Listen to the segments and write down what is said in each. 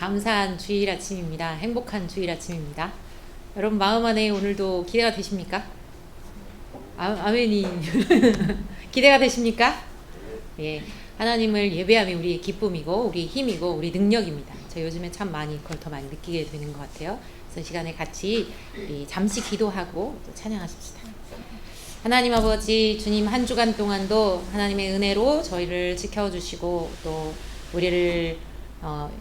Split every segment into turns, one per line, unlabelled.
감사한 주일 아침입니다. 행복한 주일 아침입니다. 여러분 마음 안에 오늘도 기대가 되십니까? 아멘이 기대가 되십니까? 예, 하나님을 예배함이 우리의 기쁨이고 우리 힘이고 우리 능력입니다. 저 요즘에 참 많이 그걸 더 많이 느끼게 되는 것 같아요. 그래서 시간에 같이 잠시 기도하고 또 찬양하십시다. 하나님 아버지, 주님 한 주간 동안도 하나님의 은혜로 저희를 지켜주시고 또 우리를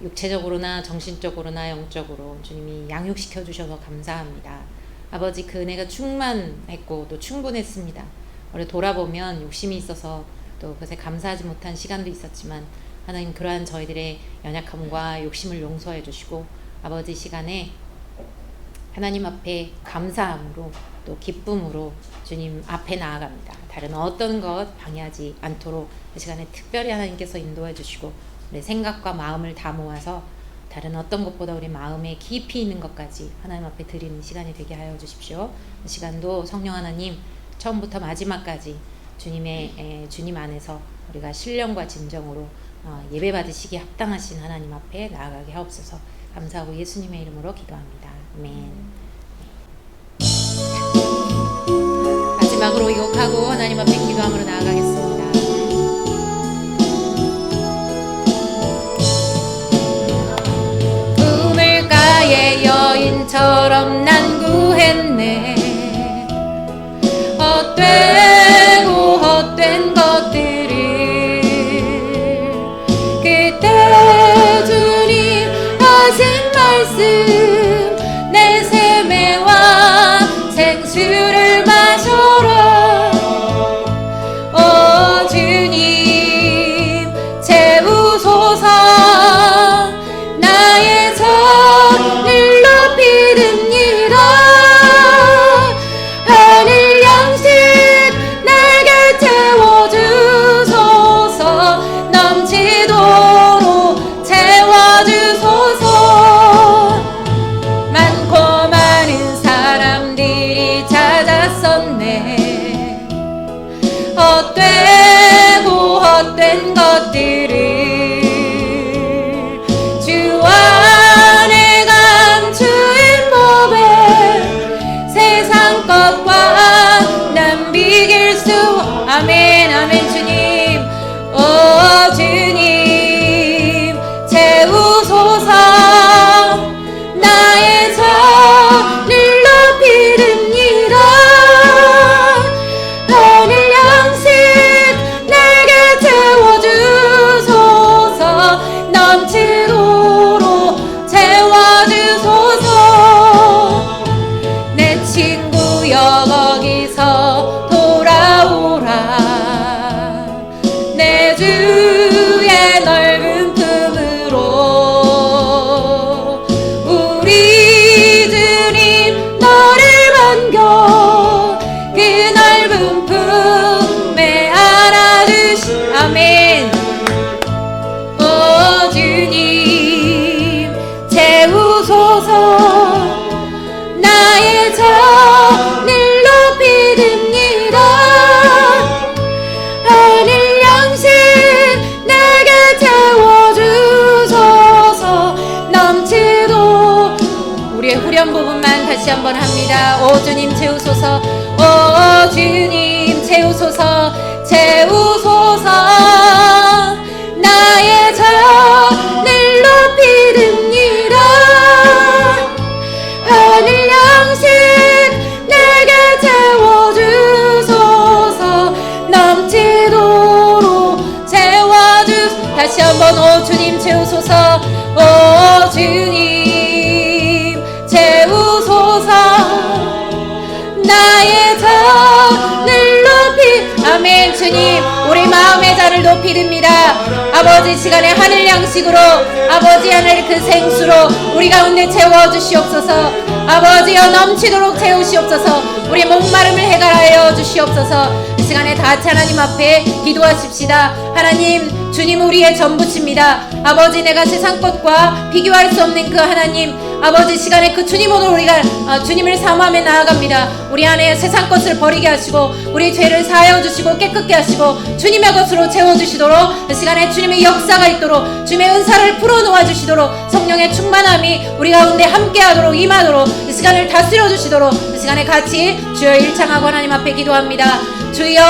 육체적으로나 정신적으로나 영적으로 주님이 양육시켜 주셔서 감사합니다. 아버지, 그 은혜가 충만했고 또 충분했습니다. 우리 돌아보면 욕심이 있어서 또 그것에 감사하지 못한 시간도 있었지만 하나님, 그러한 저희들의 연약함과 욕심을 용서해 주시고 아버지, 시간에 하나님 앞에 감사함으로 또 기쁨으로 주님 앞에 나아갑니다. 다른 어떤 것 방해하지 않도록 이 시간에 특별히 하나님께서 인도해 주시고 우리 생각과 마음을 다 모아서 다른 어떤 것보다 우리 마음에 깊이 있는 것까지 하나님 앞에 드리는 시간이 되게 하여 주십시오. 이 시간도 성령 하나님 처음부터 마지막까지 주님 안에서 우리가 신령과 진정으로 예배 받으시기에 합당하신 하나님 앞에 나아가게 하옵소서. 감사하고 예수님의 이름으로 기도합니다. 아멘. 마지막으로 욕하고 하나님 앞에 기도함으로 나아가겠습니다. 우물가의 여인처럼 난 구했네. 헛된 것들을 그때 주님 하신 말씀, 내 세매와 생수를 마셔라. 오 주님 채우소서. 나의 잔을 높이듭니다. 하늘 양식 내게 채워주소서. 넘치도록 채워주소서. 많고 많은 사람들이 찾았었네. 헛된 것들을 주 안에 감추인 법에 세상 것과 난 비길 수. 아멘 아멘. 주님 오 주님 채우소서. 나의 잔을 높이듭니다. 하늘 양식 내게 채워주소서. 넘치도록 채워주소서. 내 친구여 거기서 돌아오라. 내 주의 넓은 품으로 우리 주님 너를 반겨 그 넓은 품에 안아주시. 아멘. 오 주님 채우소서. 나의 잔을 높이듭니다. 하늘 양식 내게 채워주소서. 넘치도록. 우리의 후렴 부분만 다시 한번 합니다. 오 주님 채우소서. 오 주님 채우소서. 채우소서. 나의 잔을 높이듭니다. 하늘 양식 내게 채워주소서. 넘치도록 채워주소서. 다시 한번 오 주님 채우소서. 오 주님 채우소서. 나의 잔을 높이. 아멘. 주님 우리 마음의 잔을 높이듭니다. 아버지, 시간에 하늘 양식으로 아버지 하늘 그 생수로 우리 가운데 채워주시옵소서. 아버지여 넘치도록 채우시옵소서. 우리 목마름을 해결하여 주시옵소서. 이 시간에 다 같이 하나님 앞에 기도하십시다. 하나님, 주님 우리의 전부십니다. 아버지, 내가 세상 것과 비교할 수 없는 그 하나님, 아버지 시간에 그 주님 오늘 우리가 주님을 사모하며 나아갑니다. 우리 안에 세상 것을 버리게 하시고 우리 죄를 사하여 주시고 깨끗게 하시고 주님의 것으로 채워주시도록 이 시간에 주님의 역사가 있도록 주님의 은사를 풀어놓아 주시도록 성령의 충만함이 우리 가운데 함께하도록 임하도록 이 시간을 다스려 주시도록 이 시간에 같이 주여 일창하고 하나님 앞에 기도합니다. 주여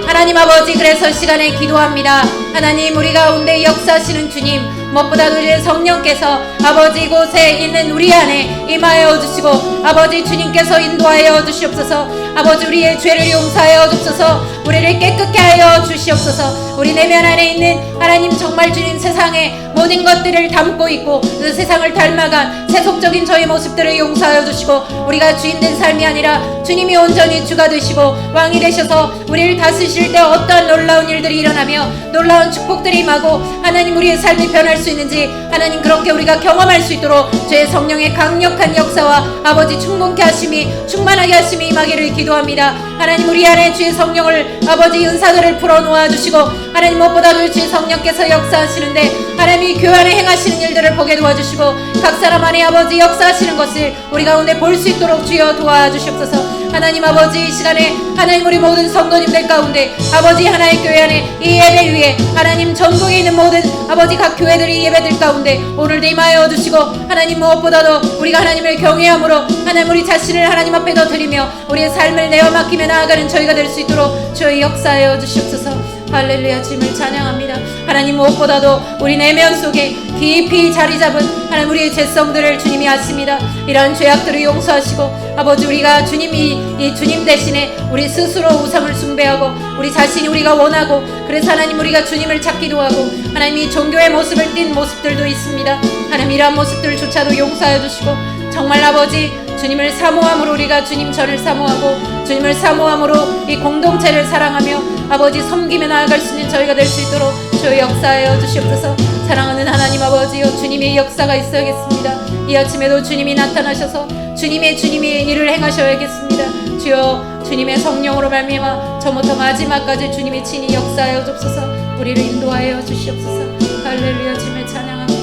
하나님 아버지, 그래서 시간에 기도합니다. 하나님, 우리 가운데 역사하시는 주님, 무엇보다도 이제 성령께서 아버지 이곳에 있는 우리 안에 임하여 주시고 아버지 주님께서 인도하여 주시옵소서. 아버지 우리의 죄를 용서하여 주옵소서. 우리를 깨끗게 하여 주시옵소서. 우리 내면 안에 있는 하나님, 정말 주님 세상에 모든 것들을 담고 있고 그 세상을 닮아간 세속적인 저희 모습들을 용서하여 주시고 우리가 주인된 삶이 아니라 주님이 온전히 주가 되시고 왕이 되셔서 우리를 다스리실 때 어떠한 놀라운 일들이 일어나며 놀라운 축복들이 임하고 하나님 우리의 삶이 변할 수 있는지 하나님 그렇게 우리가 경험할 수 있도록 주의 성령의 강력한 역사와 아버지 충만케 하심이 충만하게 하심이 임하기를 기도합니다. 하나님 우리 안에 주의 성령을 아버지 은사들을 풀어놓아 주시고 하나님 무엇보다도 주의 성령께서 역사하시는데 하나님이 교회 안에 행하시는 일들을 보게 도와주시고 각 사람 안에 아버지 역사하시는 것을 우리 가운데 볼 수 있도록 주여 도와주시옵소서. 하나님 아버지 이 시간에 하나님 우리 모든 성도님들 가운데 아버지 하나의 교회 안에 이 예배 위에 하나님 전국에 있는 모든 아버지 각 교회들이 예배들 가운데 오늘도 임하여 주시고 하나님 무엇보다도 우리가 하나님을 경외함으로 하나님 우리 자신을 하나님 앞에 더 드리며 우리의 삶을 내어 맡기며 나아가는 저희가 될 수 있도록 주의 역사하여 주시옵소서. 할렐루야. 주님을 찬양합니다. 하나님 무엇보다도 우리 내면 속에 깊이 자리 잡은 하나님 우리의 죄성들을 주님이 아십니다. 이러한 죄악들을 용서하시고 아버지 우리가 주님이 이 주님 대신에 우리 스스로 우상을 숭배하고 우리 자신이 우리가 원하고 그래서 하나님 우리가 주님을 찾기도 하고 하나님이 종교의 모습을 띈 모습들도 있습니다. 하나님 이러한 모습들조차도 용서해 주시고 정말 아버지 주님을 사모함으로 우리가 주님 전을 사모하고 주님을 사모함으로 이 공동체를 사랑하며 아버지 섬기며 나아갈 수 있는 저희가 될 수 있도록 주의 역사하여 주시옵소서. 사랑하는 하나님 아버지여, 주님의 역사가 있어야겠습니다. 이 아침에도 주님이 나타나셔서 주님이 일을 행하셔야겠습니다. 주여 주님의 성령으로 말미암아 처음부터 마지막까지 주님의 친히 역사하여 주옵소서. 우리를 인도하여 주시옵소서. 할렐루야. 주님을 찬양합니다.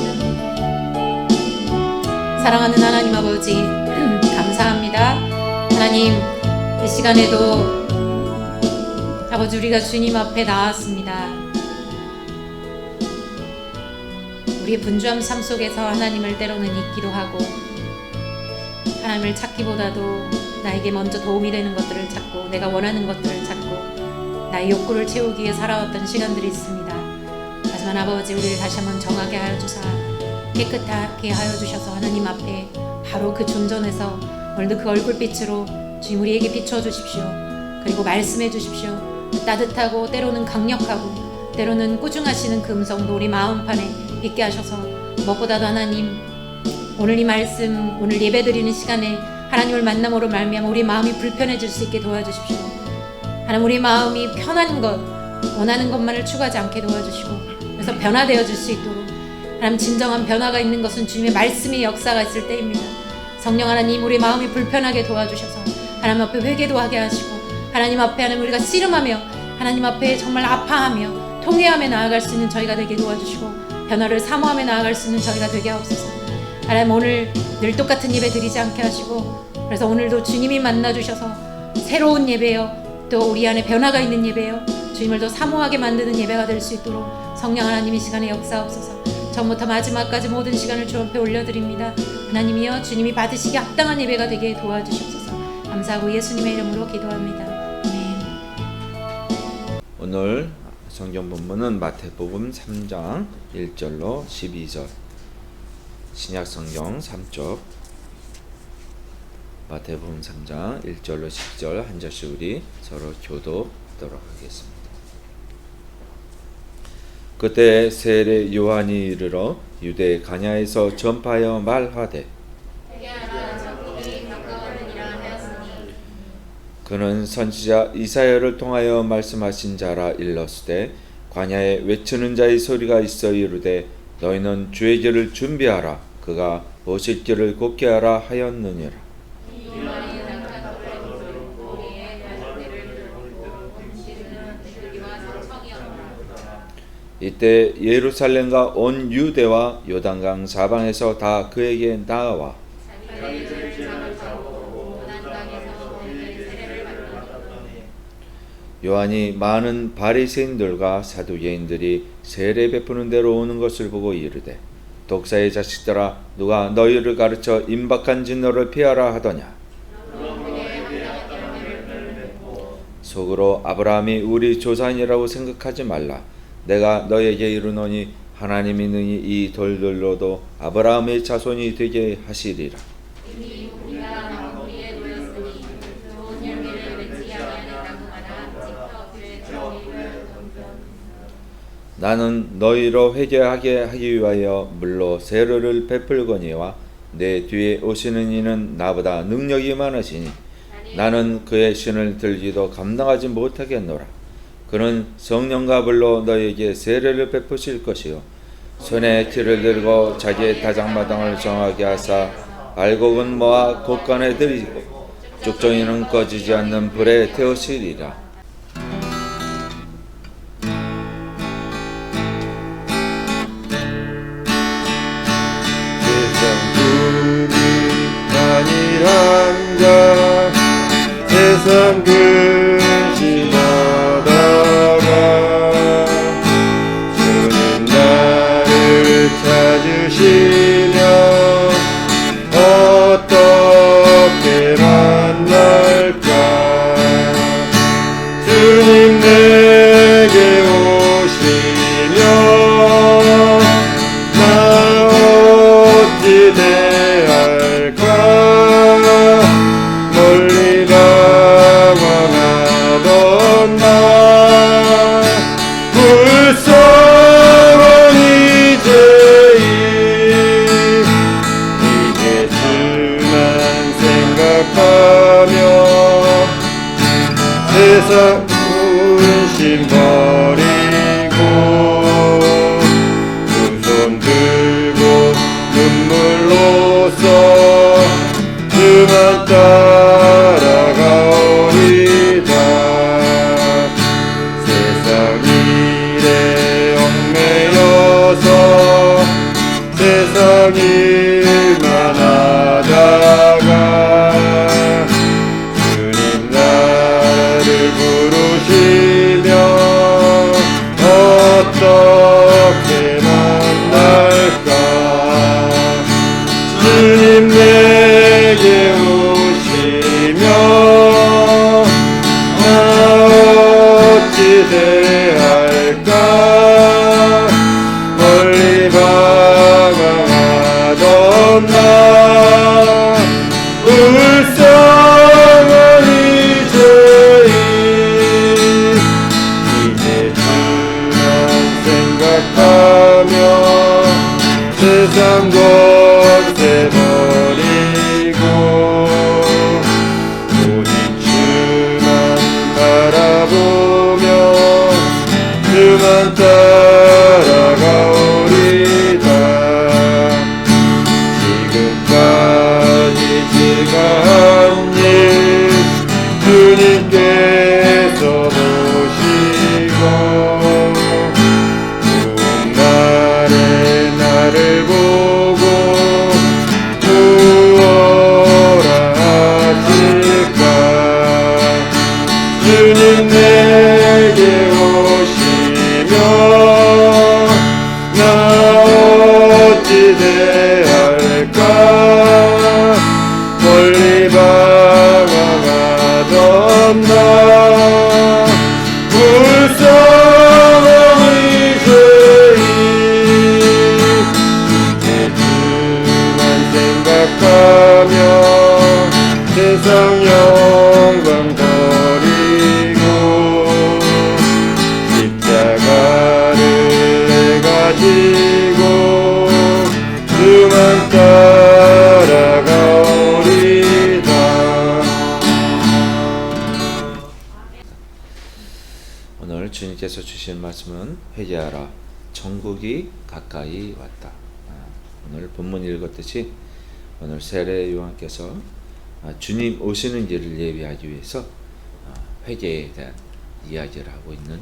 사랑하는 하나님 아버지 감사합니다. 하나님 이 시간에도 아버지 우리가 주님 앞에 나왔습니다. 우리의 분주한 삶 속에서 하나님을 때로는 잊기도 하고 하나님을 찾기보다도 나에게 먼저 도움이 되는 것들을 찾고 내가 원하는 것들을 찾고 나의 욕구를 채우기 위해 살아왔던 시간들이 있습니다. 하지만 아버지 우리를 다시 한번 정하게 하여 주사 깨끗하게 하여 주셔서 하나님 앞에 바로 그 존전에서 오늘도 그 얼굴빛으로 주님 우리에게 비춰 주십시오. 그리고 말씀해 주십시오. 따뜻하고 때로는 강력하고 때로는 꾸중하시는 그 음성도 우리 마음판에 있게 하셔서 무엇보다도 하나님 오늘 이 말씀 오늘 예배드리는 시간에 하나님을 만남으로 말미암아 우리 마음이 불편해질 수 있게 도와주십시오. 하나님 우리 마음이 편한 것 원하는 것만을 추구하지 않게 도와주시고 그래서 변화되어질 수 있도록 하나님 진정한 변화가 있는 것은 주님의 말씀의 역사가 있을 때입니다. 성령 하나님 우리 마음이 불편하게 도와주셔서 하나님 앞에 회개도 하게 하시고 하나님 앞에 하나님 우리가 씨름하며 하나님 앞에 정말 아파하며 통회하며 나아갈 수 있는 저희가 되게 도와주시고 변화를 사모하며 나아갈 수 있는 저희가 되게 하옵소서. 하나님 오늘 늘 똑같은 예배 드리지 않게 하시고 그래서 오늘도 주님이 만나주셔서 새로운 예배요 또 우리 안에 변화가 있는 예배요 주님을 더 사모하게 만드는 예배가 될 수 있도록 성령 하나님 이 시간에 역사하옵소서. 처음부터 마지막까지 모든 시간을 주 앞에 올려드립니다. 하나님이여 주님이 받으시기 합당한 예배가 되게 도와주시옵소서. 감사하고 예수님의 이름으로 기도합니다. 아멘.
오늘 성경 본문은 마태복음 3장 1절로 12절 신약 성경 3쪽 마태복음 3장 1절로 12절 한 절씩 우리 서로 교도하도록 하겠습니다. 그때 세례 요한이 이르러 유대 가냐에서 전파하여 말하되 그는 선지자 이사야를 통하여 말씀하신 자라 일렀으되 광야에 외치는 자의 소리가 있어 이르되 너희는 주의 길을 준비하라 그가 오실 길을 곱게 하라 하였느니라. 이때 예루살렘과 온 유대와 요단강 사방에서 다 그에게 나아와 요한이 많은 바리새인들과 사두개인들이 세례 베푸는 데로 오는 것을 보고 이르되 독사의 자식들아 누가 너희를 가르쳐 임박한 진노를 피하라 하더냐. 속으로 아브라함이 우리 조상이라고 생각하지 말라. 내가 너에게 이르노니 하나님이 능히 이 돌들로도 아브라함의 자손이 되게 하시리라. 나는 너희로 회개하게 하기 위하여 물로 세례를 베풀거니와 내 뒤에 오시는 이는 나보다 능력이 많으시니 나는 그의 신을 들기도 감당하지 못하겠노라. 그는 성령과 불로 너희에게 세례를 베푸실 것이요 손에 키를 들고 자기의 다장마당을 정하게 하사 알곡은 모아 곳간에 들이고 죽정이는 꺼지지 않는 불에 태우시리라.
세상 근심하다가 주님 나를 찾으시면 어떻게 만날까. 주님 내게 오시면 나 어찌 대할까. 멀리 방황하던 나 불쌍한 이제 주만 생각하며 세상 근심 버리고 두 손 들고 눈물로써 주만 따라가오리다. 세상 일에 얽매여서 세상 일만 하다가 주님 나를 부르시면 어떻게 만날까. 주님 내게 오시면 나 어찌 대할까. 멀리 방황하던 나 불쌍한 이제 주만 생각하며 세상 곳에 버리고 오직 주만 바라보며 주만 따라가오리다. 지금까지 제가 한 일 주님께서 보시고 좋은 날에 나를 보고 구원하라 하실까. 주님 내게 오시면 나 어찌 대할까. 멀리 방황하던 나 불쌍한 죄인 이제 주만 생각하며 세상 영광 버리고 십자가를 내가 지고 주만 따라가오리다.
오늘 주님께서 주신 말씀은 회개하라 천국이 가까이 왔다. 오늘 본문 읽었듯이 오늘 세례 요한께서 주님 오시는 길을 예비하기 위해서 회개에 대한 이야기를 하고 있는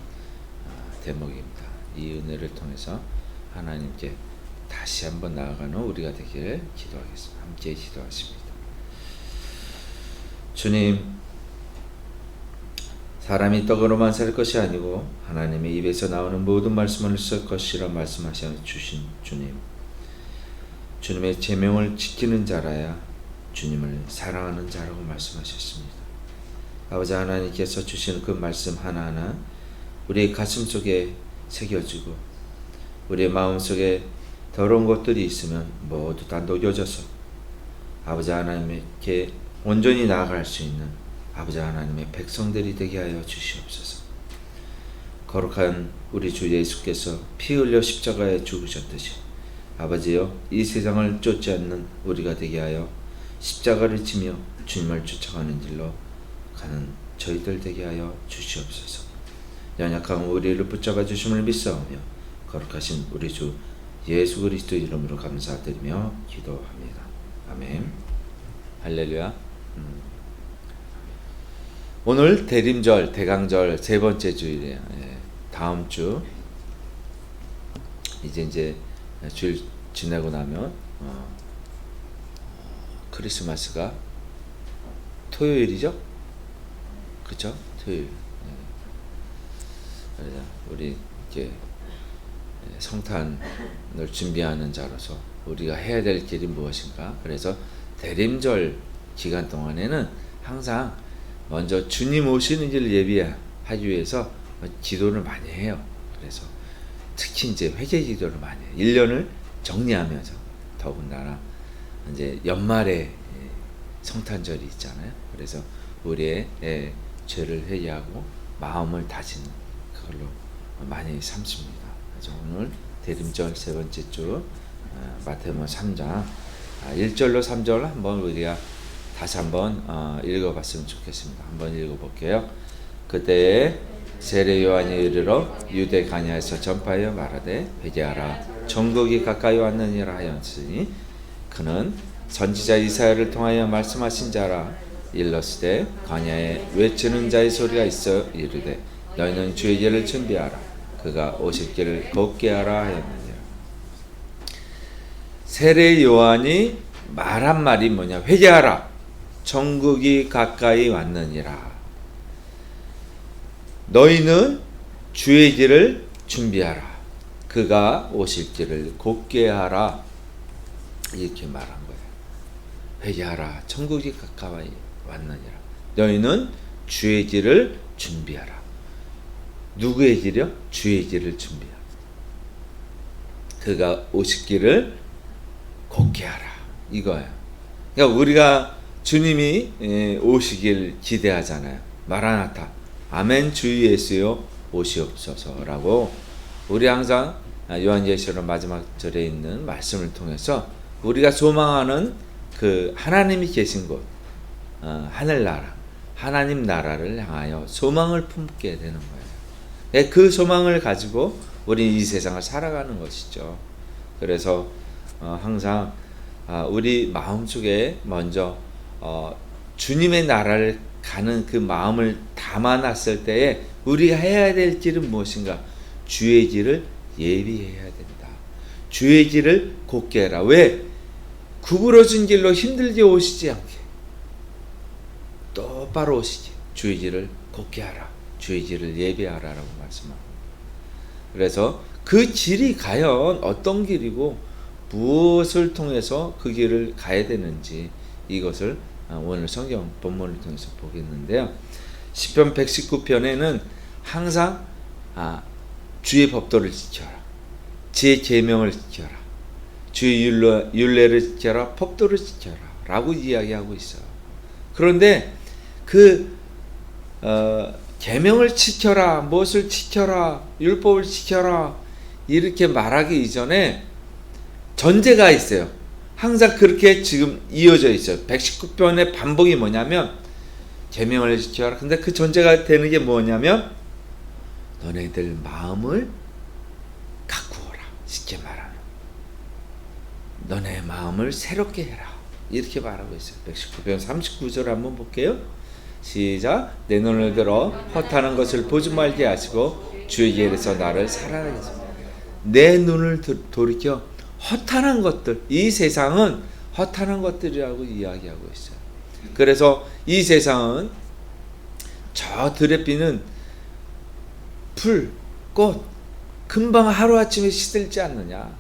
대목입니다. 이 은혜를 통해서 하나님께 다시 한번 나아가는 우리가 되기를 기도하겠습니다. 함께 기도하십니다. 주님, 사람이 떡으로만 살 것이 아니고 하나님의 입에서 나오는 모든 말씀을 쓸 것이라 말씀하셔 주신 주님, 주님의 계명을 지키는 자라야 주님을 사랑하는 자라고 말씀하셨습니다. 아버지 하나님께서 주시는 그 말씀 하나하나 우리의 가슴 속에 새겨지고 우리의 마음 속에 더러운 것들이 있으면 모두 다 녹여져서 아버지 하나님께 온전히 나아갈 수 있는 아버지 하나님의 백성들이 되게 하여 주시옵소서. 거룩한 우리 주 예수께서 피 흘려 십자가에 죽으셨듯이 아버지여 이 세상을 쫓지 않는 우리가 되게 하여 십자가를 지며 주님을 쫓아가는 길로 가는 저희들 되게 하여 주시옵소서. 연약한 우리를 붙잡아 주심을 믿사오며 거룩하신 우리 주 예수 그리스도 이름으로 감사드리며 기도합니다. 아멘. 할렐루야. 오늘 대림절, 대강절 세 번째 주일이에요. 다음 주 이제 주일 지내고 나면 크리스마스가 토요일이죠? 그렇죠? 토요일. 그래서 우리 이제 성탄을 준비하는 자로서 우리가 해야 될 길이 무엇인가? 그래서 대림절 기간 동안에는 항상 먼저 주님 오시는 길을 예비하기 위해서 기도를 많이 해요. 그래서 특히 이제 회개 기도를 많이 해요. 1년을 정리하면서 더군다나 이제 연말에 성탄절이 있잖아요. 그래서 우리의 죄를 회개하고 마음을 다지는 그걸로 많이 삼습니다. 그래서 오늘 대림절 세 번째 주 마태복음 3장 1절로 3절 한번 우리가 다시 한번 읽어봤으면 좋겠습니다. 한번 읽어볼게요. 그때에 세례 요한이 이르러 유대 가냐에서 전파하여 말하되 회개하라 천국이 가까이 왔느니라 하였으니 그는 선지자 이사야를 통하여 말씀하신 자라. 일렀으되 가냐에 외치는 자의 소리가 있어 이르되 너희는 주의 길을 준비하라 그가 오실 길을 걷게 하라 하였느니라. 세례 요한이 말한 말이 뭐냐? 회개하라 천국이 가까이 왔느니라. 너희는 주의 길을 준비하라 그가 오실 길을 걷게 하라 이렇게 말한 거예요. 회개하라 천국이 가까이 왔느니라. 너희는 주의 길을 준비하라. 누구의 길이요? 주의 길을 준비하라. 그가 오실 길을 걷게 하라 이거예요. 그러니까 우리가 주님이 오시길 기대하잖아요. 마라나타 아멘 주 예수여 오시옵소서라고 우리 항상 요한계시록 마지막 절에 있는 말씀을 통해서 우리가 소망하는 그 하나님이 계신 곳 하늘나라 하나님 나라를 향하여 소망을 품게 되는 거예요. 그 소망을 가지고 우리 이 세상을 살아가는 것이죠. 그래서 항상 우리 마음속에 먼저 주님의 나라를 가는 그 마음을 담아놨을 때에 우리가 해야 될 길은 무엇인가? 주의 길을 예비해야 된다. 주의 길을 걷게 해라. 왜? 구부러진 길로 힘들게 오시지 않게 똑바로 오시지. 주의 길을 걷게 하라. 주의 길을 예비하라라고 말씀합니다. 그래서 그 길이 과연 어떤 길이고 무엇을 통해서 그 길을 가야 되는지 이것을 오늘 성경 본문을 통해서 보겠는데요. 시편 119편에는 항상 주의 법도를 지켜라. 주의 계명을 지켜라. 주의 율례를 지켜라. 법도를 지켜라. 라고 이야기하고 있어요. 그런데 그 계명을 지켜라. 무엇을 지켜라. 율법을 지켜라. 이렇게 말하기 이전에 전제가 있어요. 항상 그렇게 지금 이어져 있어요. 119편의 반복이 뭐냐면 계명을 지켜라. 근데 그 전제가 되는 게 뭐냐면 너네들 마음을 가꾸어라. 쉽게 말하면 너네 마음을 새롭게 해라. 이렇게 말하고 있어요. 119편 39절 한번 볼게요. 시작. 내 눈을 들어 헛하는 것을 보지 말게 하시고 주의 길에서 나를 살아나게 하소서. 내 눈을 돌이켜 허탄한 것들, 이 세상은 허탄한 것들이라고 이야기하고 있어요. 그래서 이 세상은 저 들에 피는 풀, 꽃, 금방 하루아침에 시들지 않느냐,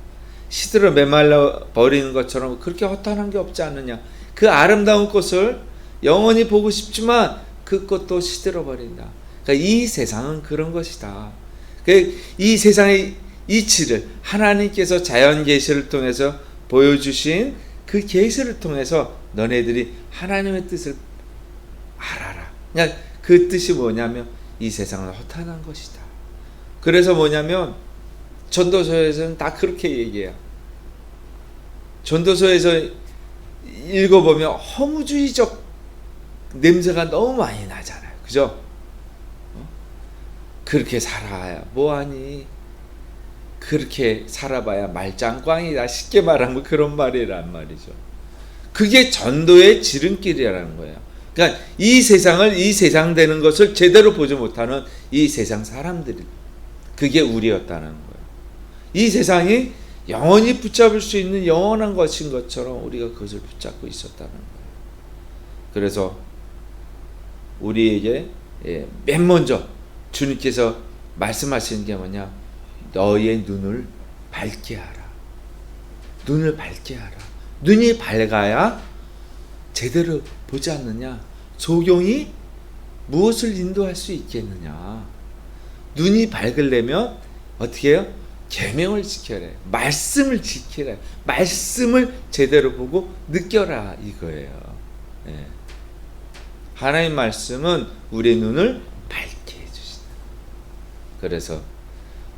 시들어 메말라 버리는 것처럼 그렇게 허탄한 게 없지 않느냐. 그 아름다운 꽃을 영원히 보고 싶지만 그 꽃도 시들어 버린다. 그러니까 이 세상은 그런 것이다. 이 세상의 이치를 하나님께서 자연 계시를 통해서 보여주신 그 계시를 통해서 너네들이 하나님의 뜻을 알아라. 그냥 그 뜻이 뭐냐면 이 세상은 허탄한 것이다. 그래서 뭐냐면 전도서에서는 다 그렇게 얘기해요. 전도서에서 읽어보면 허무주의적 냄새가 너무 많이 나잖아요. 그죠? 그렇게 살아야 뭐하니? 그렇게 살아봐야 말짱꽝이다. 쉽게 말하면 그런 말이란 말이죠. 그게 전도의 지름길이라는 거예요. 그러니까 이 세상을, 이 세상 되는 것을 제대로 보지 못하는 이 세상 사람들이, 그게 우리였다는 거예요. 이 세상이 영원히 붙잡을 수 있는 영원한 것인 것처럼 우리가 그것을 붙잡고 있었다는 거예요. 그래서 우리에게 맨 먼저 주님께서 말씀하시는 게 뭐냐? 너의 눈을 밝게 하라. 눈을 밝게 하라. 눈이 밝아야 제대로 보지 않느냐? 소경이 무엇을 인도할 수 있겠느냐? 눈이 밝으려면 어떻게 해요? 계명을 지켜라. 말씀을 지키라. 말씀을 제대로 보고 느껴라 이거예요. 예. 하나님 말씀은 우리의 눈을 밝게 해주신다. 그래서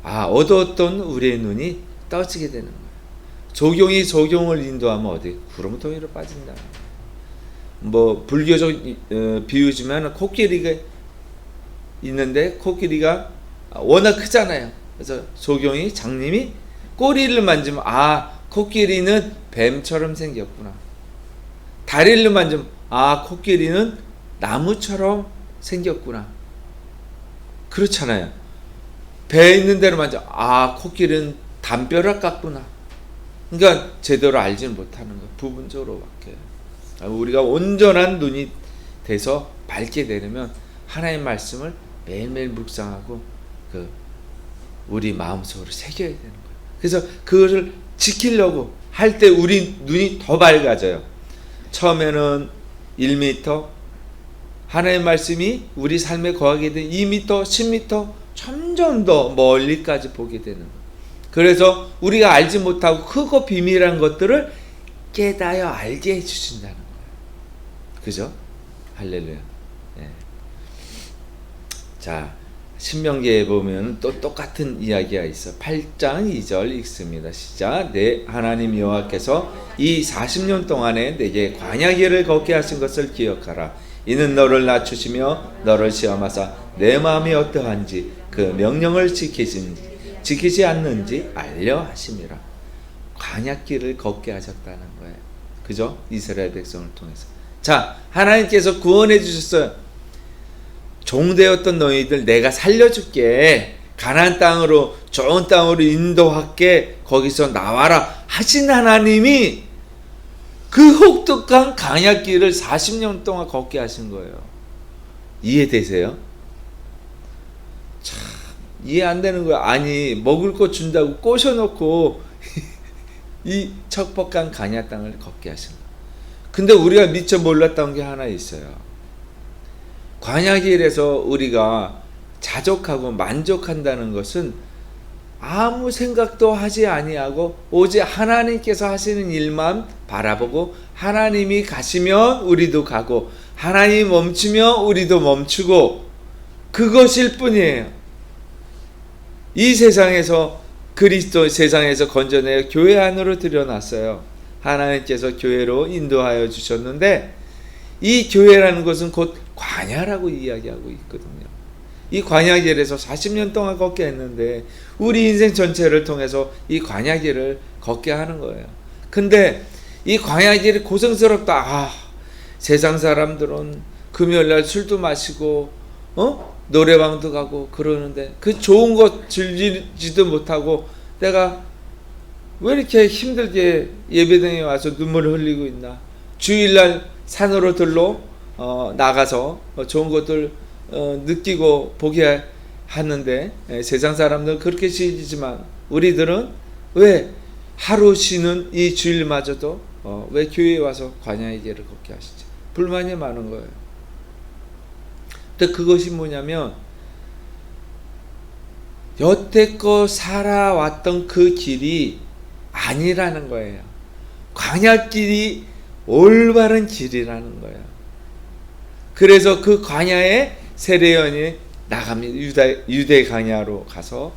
어두웠던 우리의 눈이 떠지게 되는 거예요. 조경이 조경을 인도하면 어디? 구렁텅이로 빠진다. 뭐 불교적 비유지만 코끼리가 있는데 코끼리가 워낙 크잖아요. 그래서 조경이 장님이 꼬리를 만지면 코끼리는 뱀처럼 생겼구나. 다리를 만지면 코끼리는 나무처럼 생겼구나. 그렇잖아요. 배 있는 데로 만져 코끼리는 담벼락 같구나. 그러니까 제대로 알지는 못하는 거, 부분적으로밖에. 우리가 온전한 눈이 돼서 밝게 되려면 하나님의 말씀을 매일매일 묵상하고 우리 마음속으로 새겨야 되는 거예요. 그래서 그것을 지키려고 할 때 우리 눈이 더 밝아져요. 처음에는 1m, 하나님의 말씀이 우리 삶에 거하게 된 2m, 10m, 점점 더 멀리까지 보게 되는 거예요. 그래서 우리가 알지 못하고 크고 비밀한 것들을 깨닫어 알게 해주신다는 거예요. 그죠? 할렐루야. 네. 자, 신명기에 보면 또 똑같은 이야기가 있어. 8장 2절 읽습니다. 시작. 내 하나님 여호와께서 이 40년 동안에 내게 광야길을 걷게 하신 것을 기억하라. 이는 너를 낮추시며 너를 시험하사 내 마음이 어떠한지 그 명령을 지키지 않는지 알려 하심이라. 광야길을 걷게 하셨다는 거예요. 그죠? 이스라엘 백성을 통해서. 자, 하나님께서 구원해 주셨어요. 종되었던 너희들 내가 살려줄게. 가나안 땅으로, 좋은 땅으로 인도할게. 거기서 나와라 하신 하나님이 그 혹독한 광야길을 40년 동안 걷게 하신 거예요. 이해되세요? 참 이해 안 되는 거야. 아니 먹을 거 준다고 꼬셔놓고 이 척박한 광야 땅을 걷게 하신 거예요. 근데 우리가 미처 몰랐던 게 하나 있어요. 광야길에서 우리가 자족하고 만족한다는 것은 아무 생각도 하지 아니하고 오직 하나님께서 하시는 일만 바라보고 하나님이 가시면 우리도 가고 하나님이 멈추면 우리도 멈추고 그것일 뿐이에요. 이 세상에서 그리스도 세상에서 건져내 교회 안으로 들여놨어요. 하나님께서 교회로 인도하여 주셨는데 이 교회라는 것은 곧 광야라고 이야기하고 있거든요. 이 광야길에서 40년 동안 걷게 했는데 우리 인생 전체를 통해서 이 광야길을 걷게 하는 거예요. 근데 이 광야길이 고생스럽다. 세상 사람들은 금요일날 술도 마시고 노래방도 가고 그러는데 그 좋은 것 즐기지도 못하고 내가 왜 이렇게 힘들게 예배당에 와서 눈물을 흘리고 있나? 주일날 산으로 들러 나가서 좋은 것들 느끼고 보게 하는데 세상 사람들은 그렇게 쉬지만 우리들은 왜 하루 쉬는 이 주일마저도 왜 교회에 와서 광야의 길을 걷게 하시지? 불만이 많은 거예요. 근데 그것이 뭐냐면 여태껏 살아왔던 그 길이 아니라는 거예요. 광야길이 올바른 길이라는 거예요. 그래서 그 광야에 세례요한이 나갑니다. 유대 광야로 가서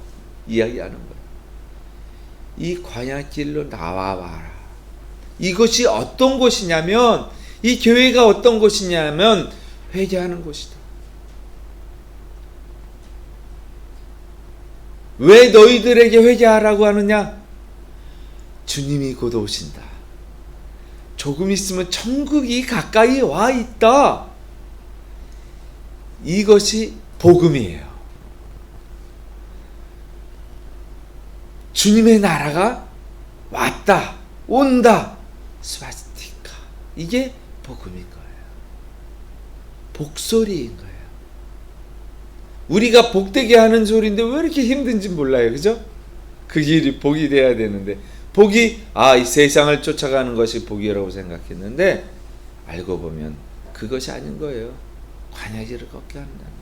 이야기하는 거예요. 이 광야길로 나와봐라. 이것이 어떤 곳이냐면, 이 교회가 어떤 곳이냐면 회개하는 곳이다. 왜 너희들에게 회개하라고 하느냐? 주님이 곧 오신다. 조금 있으면 천국이 가까이 와 있다. 이것이 복음이에요. 주님의 나라가 왔다, 온다, 스와스티카. 이게 복음인 거예요. 복소리인 거예요. 우리가 복되게 하는 소리인데 왜 이렇게 힘든지 몰라요. 그죠? 그 길이 복이 돼야 되는데, 복이 이 세상을 쫓아가는 것이 복이라고 생각했는데 알고 보면 그것이 아닌 거예요. 광야길을 걷게 한다는 거.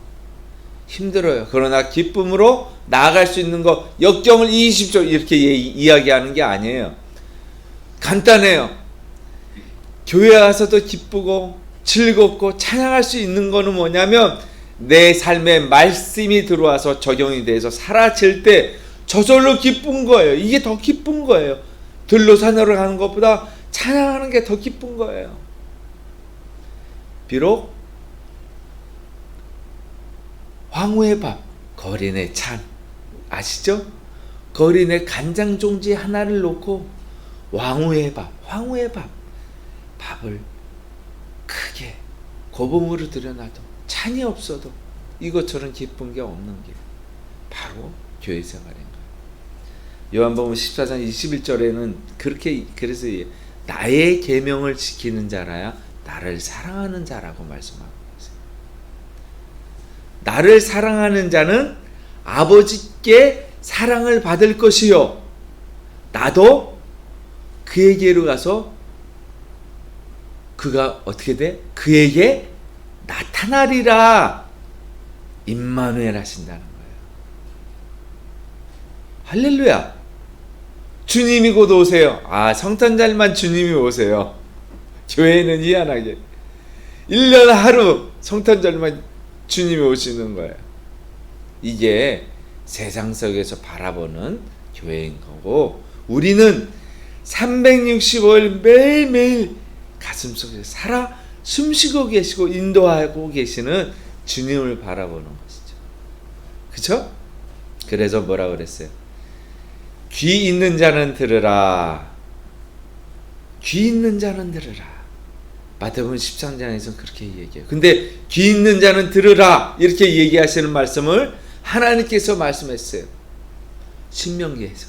힘들어요. 그러나 기쁨으로 나아갈 수 있는 거, 역경을 20조 이렇게 이야기하는 게 아니에요. 간단해요. 교회 와서도 기쁘고 즐겁고 찬양할 수 있는 거는 뭐냐면, 내 삶에 말씀이 들어와서 적용이 돼서 사라질 때 저절로 기쁜 거예요. 이게 더 기쁜 거예요. 들로 산으로 가는 것보다 찬양하는 게 더 기쁜 거예요. 비록 황후의 밥, 거린의 찬, 아시죠? 거린의 간장 종지 하나를 놓고 왕후의 밥, 밥을 크게 고봉으로 들여놔도 찬이 없어도 이것처럼 기쁜 게 없는 게 바로 교회 생활인 거예요. 요한복음 14장 21절에는 그래서 나의 계명을 지키는 자라야 나를 사랑하는 자라고 말씀하고 있어요. 나를 사랑하는 자는 아버지께 사랑을 받을 것이요, 나도 그에게로 가서 그가 어떻게 돼? 그에게 나타나리라. 임마누엘 하신다는 거예요. 할렐루야. 주님이 곧 오세요. 성탄절만 주님이 오세요. 교회는 희한하게 1년 하루 성탄절만 주님이 오시는 거예요. 이게 세상 속에서 바라보는 교회인 거고, 우리는 365일 매일매일 가슴속에 살아 숨쉬고 계시고 인도하고 계시는 주님을 바라보는 것이죠. 그쵸? 그래서 뭐라 그랬어요? 귀 있는 자는 들으라. 귀 있는 자는 들으라. 마태복음 13장에서 그렇게 얘기해요. 근데 귀 있는 자는 들으라 이렇게 얘기하시는 말씀을 하나님께서 말씀했어요. 신명기에서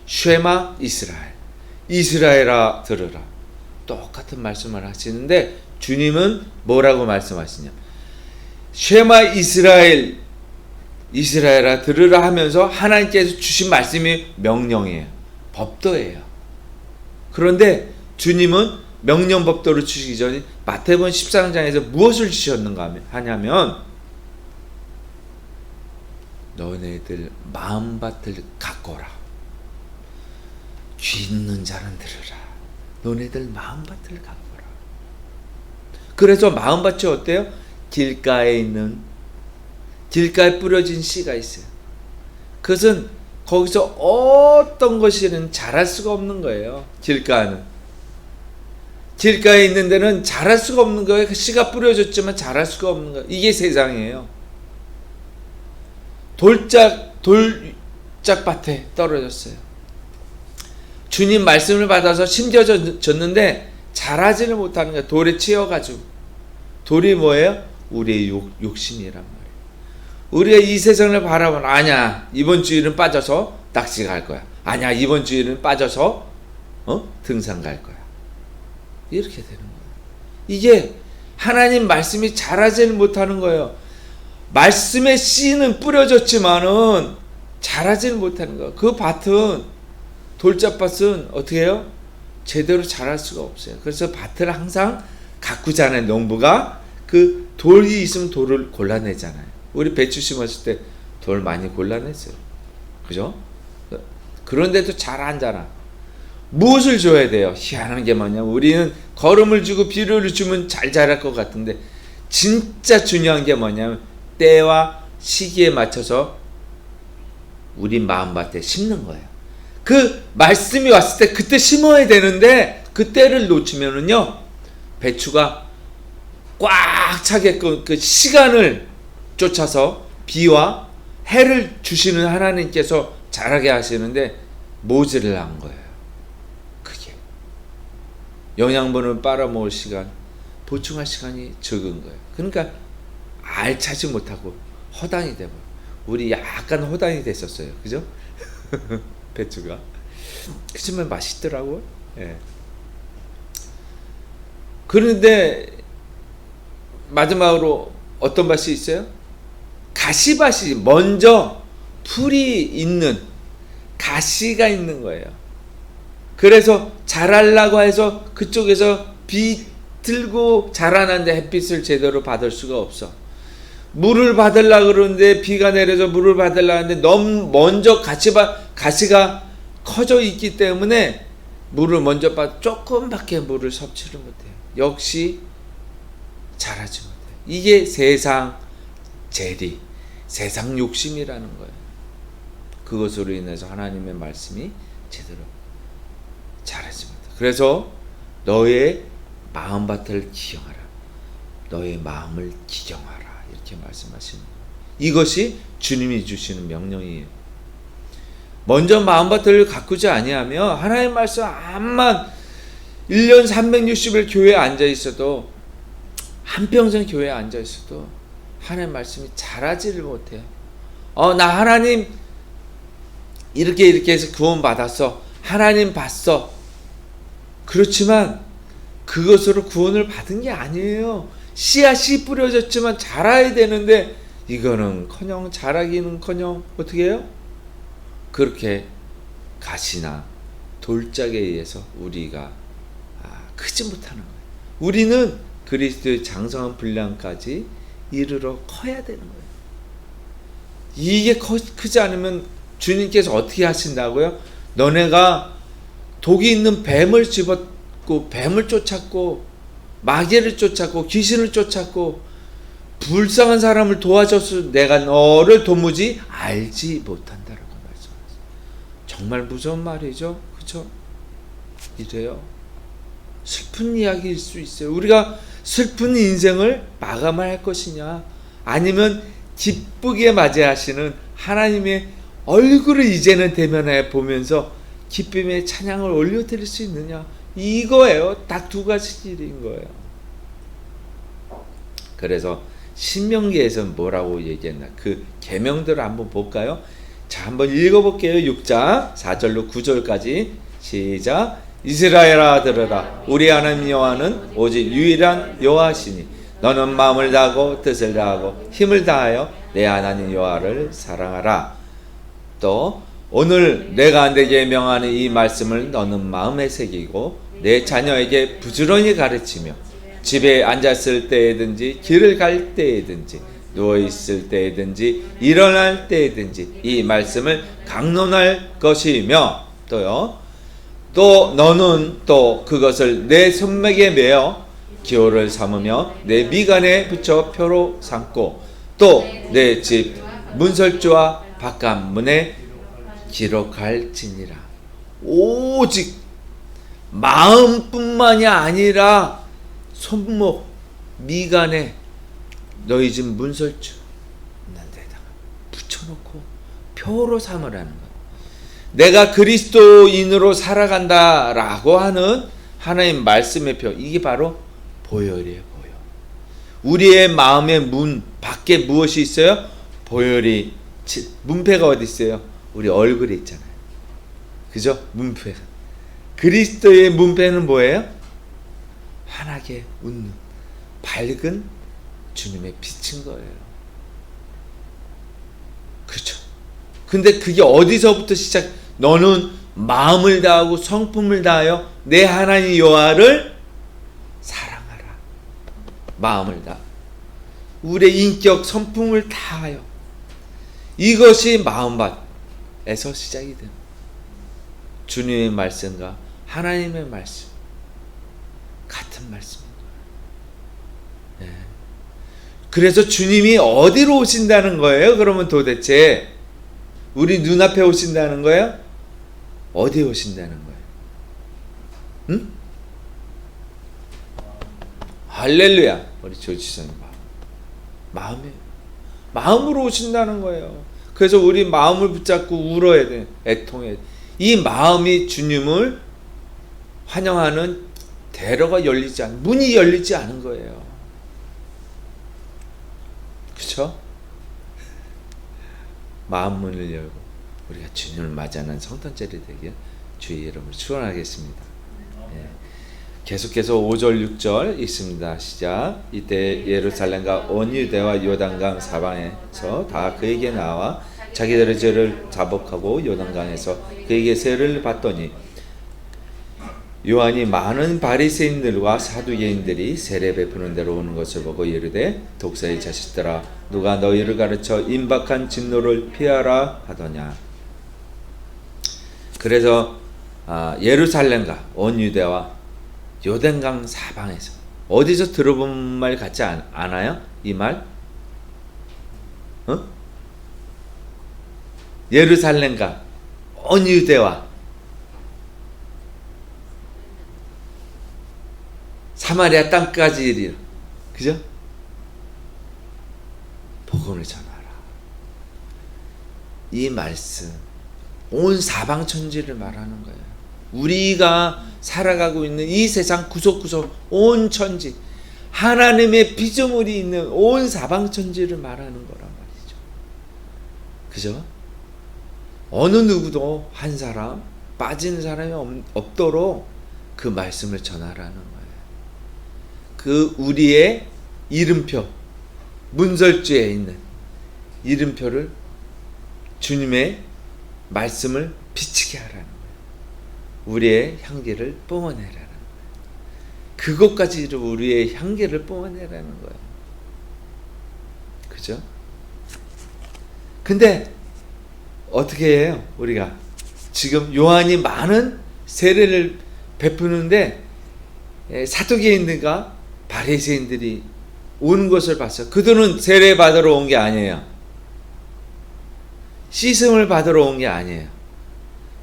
쉐마 이스라엘, 이스라엘아 들으라. 똑같은 말씀을 하시는데 주님은 뭐라고 말씀하시냐? 쉐마 이스라엘, 이스라엘아 들으라 하면서 하나님께서 주신 말씀이 명령이에요. 법도예요. 그런데 주님은 명령법도를 주시기 전에 마태복음 13장에서 무엇을 주셨는가 하냐면, 너네들 마음밭을 가꿔라. 귀 있는 자는 들으라. 너네들 마음밭을 가꿔라. 그래서 마음밭이 어때요? 길가에 뿌려진 씨가 있어요. 그것은 거기서 어떤 것이든 자랄 수가 없는 거예요. 길가에 있는 데는 자랄 수가 없는 거예요. 씨가 뿌려졌지만 자랄 수가 없는 거예요. 이게 세상이에요. 돌짝밭에 떨어졌어요. 주님 말씀을 받아서 심겨졌는데 자라지를 못하는 거예요. 돌에 치여가지고. 돌이 뭐예요? 우리의 욕심이란 말이에요. 우리가 이 세상을 바라보면, 아니야, 이번 주일은 빠져서 낚시 갈 거야. 아니야, 이번 주에는 빠져서 등산 갈 거야. 이렇게 되는 거예요. 이게 하나님 말씀이 자라지는 못하는 거예요. 말씀의 씨는 뿌려졌지만은 자라지는 못하는 거예요. 그 밭은, 돌짝밭은 어떻게 해요? 제대로 자랄 수가 없어요. 그래서 밭을 항상 가꾸잖아요. 농부가 그 돌이 있으면 돌을 골라내잖아요. 우리 배추 심었을 때 돌 많이 골라냈어요. 그죠? 그런데도 잘 안 자라. 무엇을 줘야 돼요? 희한한 게 뭐냐면 우리는 거름을 주고 비료를 주면 잘 자랄 것 같은데 진짜 중요한 게 뭐냐면 때와 시기에 맞춰서 우리 마음밭에 심는 거예요. 그 말씀이 왔을 때 그때 심어야 되는데 그 때를 놓치면은요 배추가 꽉 차게끔 그 시간을 쫓아서 비와 해를 주시는 하나님께서 자라게 하시는데 모자를 한 거예요. 그게 영양분을 빨아먹을 시간, 보충할 시간이 적은 거예요. 그러니까 알차지 못하고 허당이 되고, 우리 약간 허당이 됐었어요. 그죠? 배추가. 그치만 맛있더라고요. 예. 그런데 마지막으로 어떤 밭이 있어요? 가시밭이 먼저 풀이 있는 가시가 있는 거예요. 그래서 자라려고 해서 그쪽에서 비틀고 자라는데 햇빛을 제대로 받을 수가 없어. 물을 받으려고 그러는데 비가 내려서 물을 받으려고 하는데 너무 먼저 가시가 커져 있기 때문에 물을 먼저 받아 조금밖에 물을 섭취를 못해요. 역시 자라지 못해요. 이게 세상 재리, 세상 욕심이라는 거예요. 그것으로 인해서 하나님의 말씀이 제대로 자라지 못해요. 그래서 너의 마음밭을 기경하라. 너의 마음을 기경하라. 이렇게 말씀하시는 거예요. 이것이 주님이 주시는 명령이에요. 먼저 마음밭을 가꾸지 아니하며 하나님의 말씀 암만 1년 360일 교회에 앉아 있어도, 한평생 교회에 앉아 있어도 하나님의 말씀이 자라지를 못해요. 나 하나님 이렇게 해서 구원 받았어. 하나님 봤어. 그렇지만 그것으로 구원을 받은 게 아니에요. 씨앗이 뿌려졌지만 자라야 되는데 이거는커녕 자라기는커녕 어떻게 해요? 그렇게 가시나 돌짝에 의해서 우리가 크지 못하는 거예요. 우리는 그리스도의 장성한 분량까지 이르러 커야 되는 거예요. 이게 크지 않으면 주님께서 어떻게 하신다고요? 너네가 독이 있는 뱀을 집었고 뱀을 쫓았고 마귀를 쫓았고 귀신을 쫓았고 불쌍한 사람을 도와줘서 내가 너를 도무지 알지 못한다라고 말씀하셨어요. 정말 무서운 말이죠. 그렇죠? 이래요. 슬픈 이야기일 수 있어요. 우리가 슬픈 인생을 마감할 것이냐, 아니면 기쁘게 맞이하시는 하나님의 얼굴을 이제는 대면해 보면서 기쁨의 찬양을 올려드릴 수 있느냐, 이거예요. 딱 두 가지 일인 거예요. 그래서 신명기에서는 뭐라고 얘기했나, 그 계명들을 한번 볼까요? 자, 한번 읽어볼게요. 6장 4절로 9절까지 시작. 이스라엘아 들으라. 우리 하나님 여호와는 오직 유일한 여호와시니 너는 마음을 다하고 뜻을 다하고 힘을 다하여 내 하나님 여호와를 사랑하라. 또 오늘 내가 내게 명하는 이 말씀을 너는 마음에 새기고 내 자녀에게 부지런히 가르치며 집에 앉았을 때에든지 길을 갈 때에든지 누워있을 때에든지 일어날 때에든지 이 말씀을 강론할 것이며, 또 너는 또 그것을 내 손목에 매어 기호를 삼으며 내 미간에 붙여 표로 삼고 또 내 집 문설주와 바깥문에 기록할지니라. 오직 마음뿐만이 아니라 손목, 미간에 너희 집 문설주 있는 데다가 붙여놓고 표로 삼으라는 것. 내가 그리스도인으로 살아간다라고 하는 하나님 말씀의 표, 이게 바로 보혈이에요. 보혈. 우리의 마음의 문 밖에 무엇이 있어요? 보혈이, 문패가 어디 있어요? 우리 얼굴에 있잖아요. 그죠? 문패. 그리스도의 문패는 뭐예요? 환하게 웃는 밝은 주님의 빛인 거예요. 그렇죠? 근데 그게 어디서부터 시작? 너는 마음을 다하고 성품을 다하여 내 하나님 여호와를 사랑하라. 마음을 다. 우리의 인격 성품을 다하여. 이것이 마음밭에서 시작이 됩니다. 주님의 말씀과 하나님의 말씀 같은 말씀인 거예요. 네. 그래서 주님이 어디로 오신다는 거예요? 그러면 도대체 우리 눈앞에 오신다는 거예요? 어디에 오신다는 거예요? 응? 할렐루야. 우리 조지선님 마음으로 오신다는 거예요. 그래서 우리 마음을 붙잡고 울어야 돼. 애통해야 돼. 이 마음이 주님을 환영하는 문이 열리지 않은 거예요. 그쵸? 마음 문을 열고 우리가 주님을 맞이하는 성탄절이 되길 주의 이름으로 축원하겠습니다. 예. 계속해서 5절 6절 읽습니다. 시작. 이때 예루살렘과 온 유대와 요단강 사방에서 다 그에게 나와 자기들의 죄를 자복하고 요단강에서 그에게 세례를 받더니 요한이 많은 바리새인들과 사두개인들이 세례 베푸는 데로 오는 것을 보고 이르되 독사의 자식들아 누가 너희를 가르쳐 임박한 진노를 피하라 하더냐. 그래서 예루살렘과 온 유대와 요단강 사방에서 어디서 들어본 말 같지 않아요? 이 말? 예루살렘과 온 유대와 사마리아 땅까지 이르러, 그죠? 복음을 전하라. 이 말씀 온 사방천지를 말하는 거예요. 우리가 살아가고 있는 이 세상 구석구석 온 천지, 하나님의 피조물이 있는 온 사방천지를 말하는 거란 말이죠. 그죠? 어느 누구도 한 사람 빠지는 사람이 없도록 그 말씀을 전하라는 거예요. 그 우리의 이름표, 문설주에 있는 이름표를 주님의 말씀을 비치게 하라는 거예요. 우리의 향기를 뿜어내라는 거예요. 그것까지로 우리의 향기를 뿜어내라는 거예요. 그죠? 근데 어떻게 해요? 우리가 지금 요한이 많은 세례를 베푸는데 사두개인들과 바리새인들이 오는 것을 봤어요. 그들은 세례 받으러 온 게 아니에요. 씻음을 받으러 온 게 아니에요.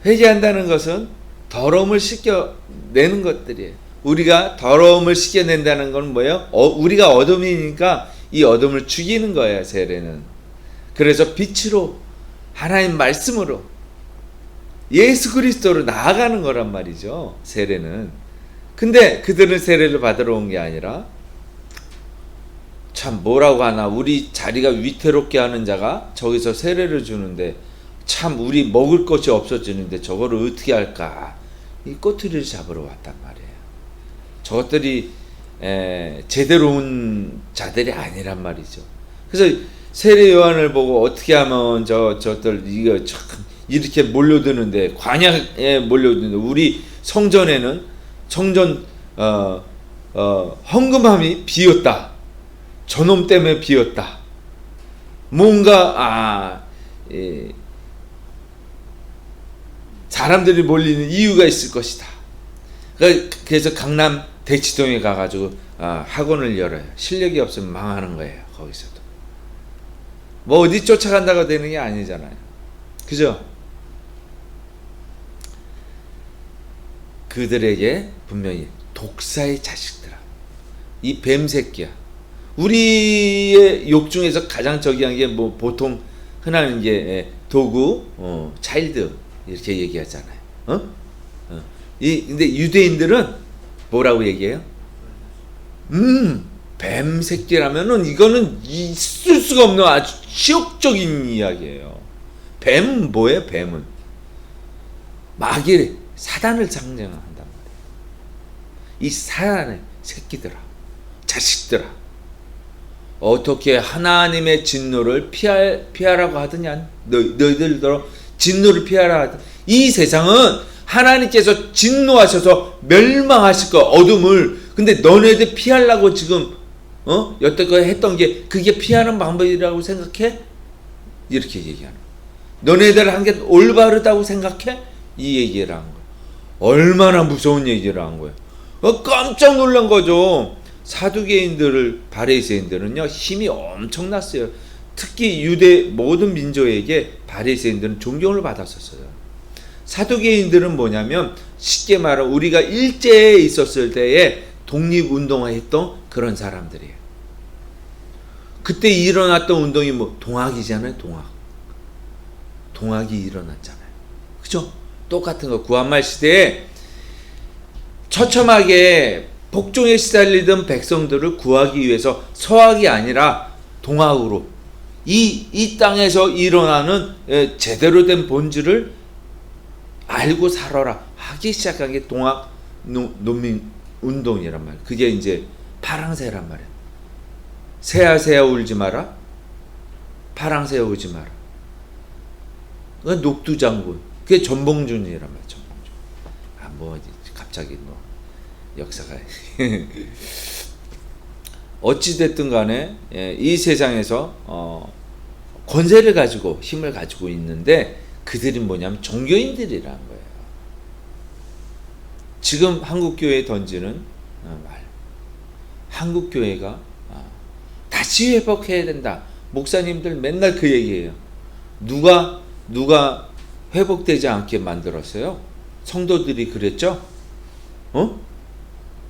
회개한다는 것은 더러움을 씻겨내는 것들이에요. 우리가 더러움을 씻겨낸다는 건 뭐예요? 우리가 어둠이니까 이 어둠을 죽이는 거예요, 세례는. 그래서 빛으로, 하나님 말씀으로, 예수 그리스도로 나아가는 거란 말이죠, 세례는. 근데 그들은 세례를 받으러 온 게 아니라, 참 뭐라고 하나, 우리 자리가 위태롭게 하는 자가 저기서 세례를 주는데 참 우리 먹을 것이 없어지는데 저거를 어떻게 할까, 이 꼬투리를 잡으러 왔단 말이에요. 저것들이 제대로 온 자들이 아니란 말이죠. 그래서 세례 요한을 보고 어떻게 하면 저들 이거 참 이렇게 몰려드는데, 광야에 몰려드는데, 우리 성전에는 성전 헌금함이 비었다. 저놈 때문에 비었다. 뭔가 사람들이 몰리는 이유가 있을 것이다. 그래서 강남 대치동에 가가지고 학원을 열어요. 실력이 없으면 망하는 거예요. 거기서도 뭐 어디 쫓아간다고 되는 게 아니잖아요. 그죠? 그들에게 분명히 독사의 자식들아, 이 뱀새끼야. 우리의 욕 중에서 가장 저기한 게 뭐 보통 흔한 게 도구, 차일드 이렇게 얘기하잖아요. 근데 유대인들은 뭐라고 얘기해요? 뱀새끼라면은 이거는 있을 수가 없는 아주 치욕적인 이야기예요. 뱀은 뭐예요? 뱀은 마귀, 사단을 상징한단 말이에요. 이 사단의 새끼들아, 자식들아, 어떻게 하나님의 진노를 피하라고 하더냐? 너희들도 진노를 피하라 하더냐? 이 세상은 하나님께서 진노하셔서 멸망하실 거, 어둠을. 근데 너네들 피하려고 지금 여태껏 했던 게 그게 피하는 방법이라고 생각해? 이렇게 얘기하는 거야. 너네들 한 게 올바르다고 생각해? 이 얘기를 한 거야. 얼마나 무서운 얘기를 한 거야. 깜짝 놀란 거죠. 사두개인들을, 바리새인들은요 힘이 엄청났어요. 특히 유대 모든 민족에게 바리새인들은 존경을 받았었어요. 사두개인들은 뭐냐면 쉽게 말하면 우리가 일제에 있었을 때에 독립운동을 했던 그런 사람들이에요. 그때 일어났던 운동이 뭐 동학이잖아요. 동학이 일어났잖아요. 그죠? 똑같은 거. 구한말 시대에 처참하게 복종에 시달리던 백성들을 구하기 위해서 서학이 아니라 동학으로 이 땅에서 일어나는 제대로 된 본질을 알고 살아라 하기 시작한 게 동학 농민 운동이란 말이에요. 그게 이제 파랑새란 말이에요. 새야 울지 마라, 파랑새 울지 마라. 그건 녹두장군, 그게 전봉준이란 말이에요. 전봉준. 뭐 갑자기 뭐 역사가 어찌 됐든 간에 이 세상에서 권세를 가지고 힘을 가지고 있는데 그들이 뭐냐면 종교인들이라는 거예요. 지금 한국교회에 던지는 말, 한국교회가 다시 회복해야 된다. 목사님들 맨날 그 얘기예요. 누가 회복되지 않게 만들었어요? 성도들이 그랬죠?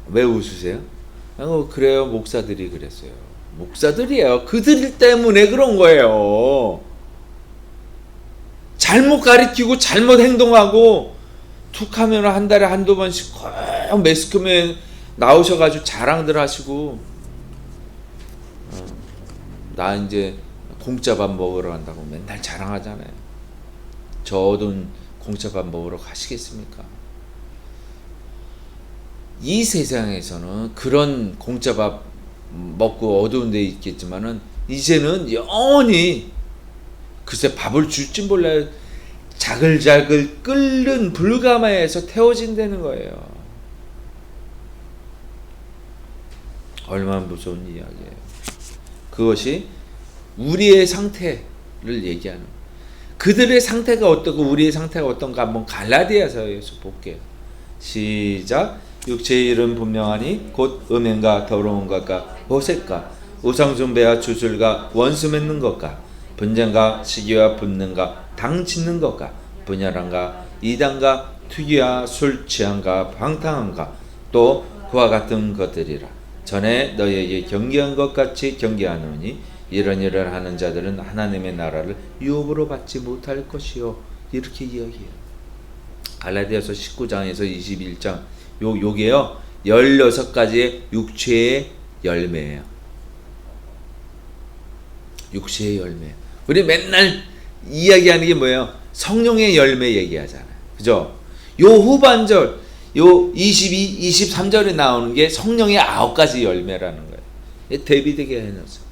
왜 웃으세요? 그래요. 목사들이 그랬어요. 목사들이에요. 그들 때문에 그런 거예요. 잘못 가르치고 잘못 행동하고 툭하면 한 달에 한두 번씩 꼭 매스컴에 나오셔가지고 자랑들 하시고 나 이제 공짜밥 먹으러 간다고 맨날 자랑하잖아요. 저 돈 공짜밥 먹으러 가시겠습니까? 이 세상에서는 그런 공짜밥 먹고 어두운 데 있겠지만은 이제는 영원히 글쎄 밥을 줄지 몰라요. 자글자글 끓는 불가마에서 태워진다는 거예요. 얼마나 무서운 이야기예요. 그것이 우리의 상태를 얘기하는 거예요. 그들의 상태가 어떻고 우리의 상태가 어떤가 한번 갈라디아서에서 볼게요. 시작. 육체의 일은 분명하니 곧 음행과 더러운 것과 호색과 우상숭배와 주술과 원수 맺는 것과 분쟁과 시기와 분능과 당 짓는 것과 분열함과 이단과 투기와 술 취함과 방탕함과 또 그와 같은 것들이라. 전에 너희에게 경계한 것 같이 경계하노니 이런 일을 하는 자들은 하나님의 나라를 유업으로 받지 못할 것이요. 이렇게 이야기해요. 갈라디아서 19장에서 21장 요게요 16가지의 육체의 열매예요. 육체의 열매. 우리 맨날 이야기하는 게 뭐예요? 성령의 열매 얘기하잖아요. 그죠? 요 후반절 요 22, 23절에 나오는 게 성령의 9가지 열매라는 거예요. 대비되게 해놨어요.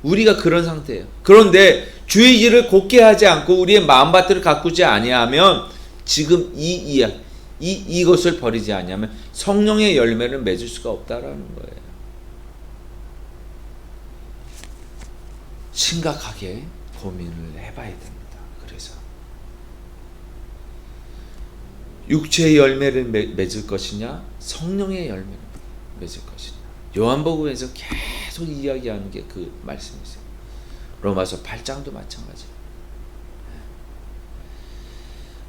우리가 그런 상태예요. 그런데 주의 길을 곧게 하지 않고 우리의 마음밭을 가꾸지 아니하면 지금 이것을 버리지 않으면 성령의 열매를 맺을 수가 없다라는 거예요. 심각하게 고민을 해봐야 됩니다. 그래서 육체의 열매를 맺을 것이냐 성령의 열매를 맺을 것이냐. 요한복음에서 계속 이야기하는 게 그 말씀이세요. 로마서 8장도 마찬가지예요.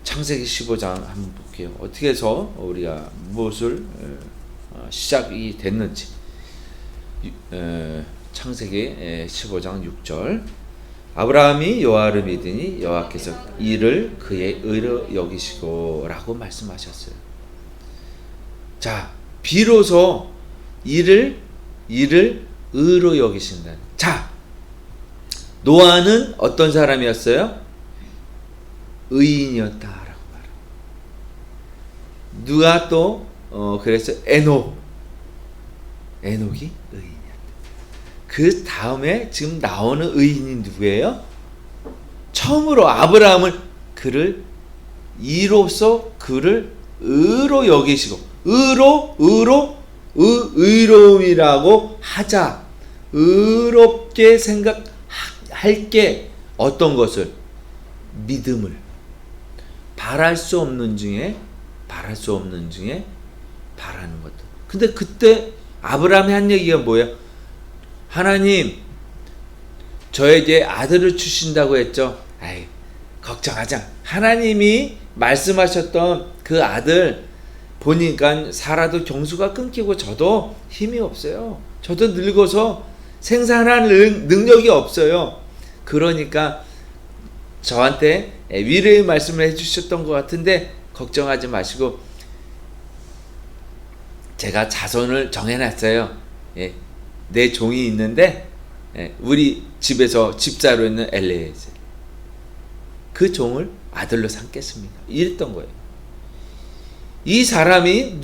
창세기 15장 한번 볼게요. 어떻게 해서 우리가 무엇을 시작이 됐는지. 창세기 15장 6절. 아브라함이 여호와를 믿으니 여호와께서 이를 그의 의로 여기시고 라고 말씀하셨어요. 자, 비로소 이를 의로 여기신다. 자, 노아는 어떤 사람이었어요? 의인이었다라고 말해요. 누가 또 그래서 에녹이 의인이었다. 그 다음에 지금 나오는 의인이 누구예요? 처음으로 아브라함을 그를 이로써 그를 의로 여기시고 의로움이라고 하자. 의롭게 생각할 게 어떤 것을? 믿음을. 바랄 수 없는 중에 바라는 것들. 근데 그때 아브라함이 한 얘기가 뭐예요? 하나님, 저에게 아들을 주신다고 했죠. 아이, 걱정하자. 하나님이 말씀하셨던 그 아들 보니까 살아도 경수가 끊기고 저도 힘이 없어요. 저도 늙어서 생산할 능력이 없어요. 그러니까 저한테 위로의 말씀을 해주셨던 것 같은데 걱정하지 마시고 제가 자손을 정해놨어요. 예, 내 종이 있는데 우리 집에서 집사로 있는 엘레에셀 그 종을 아들로 삼겠습니다. 이랬던 거예요. 이 사람이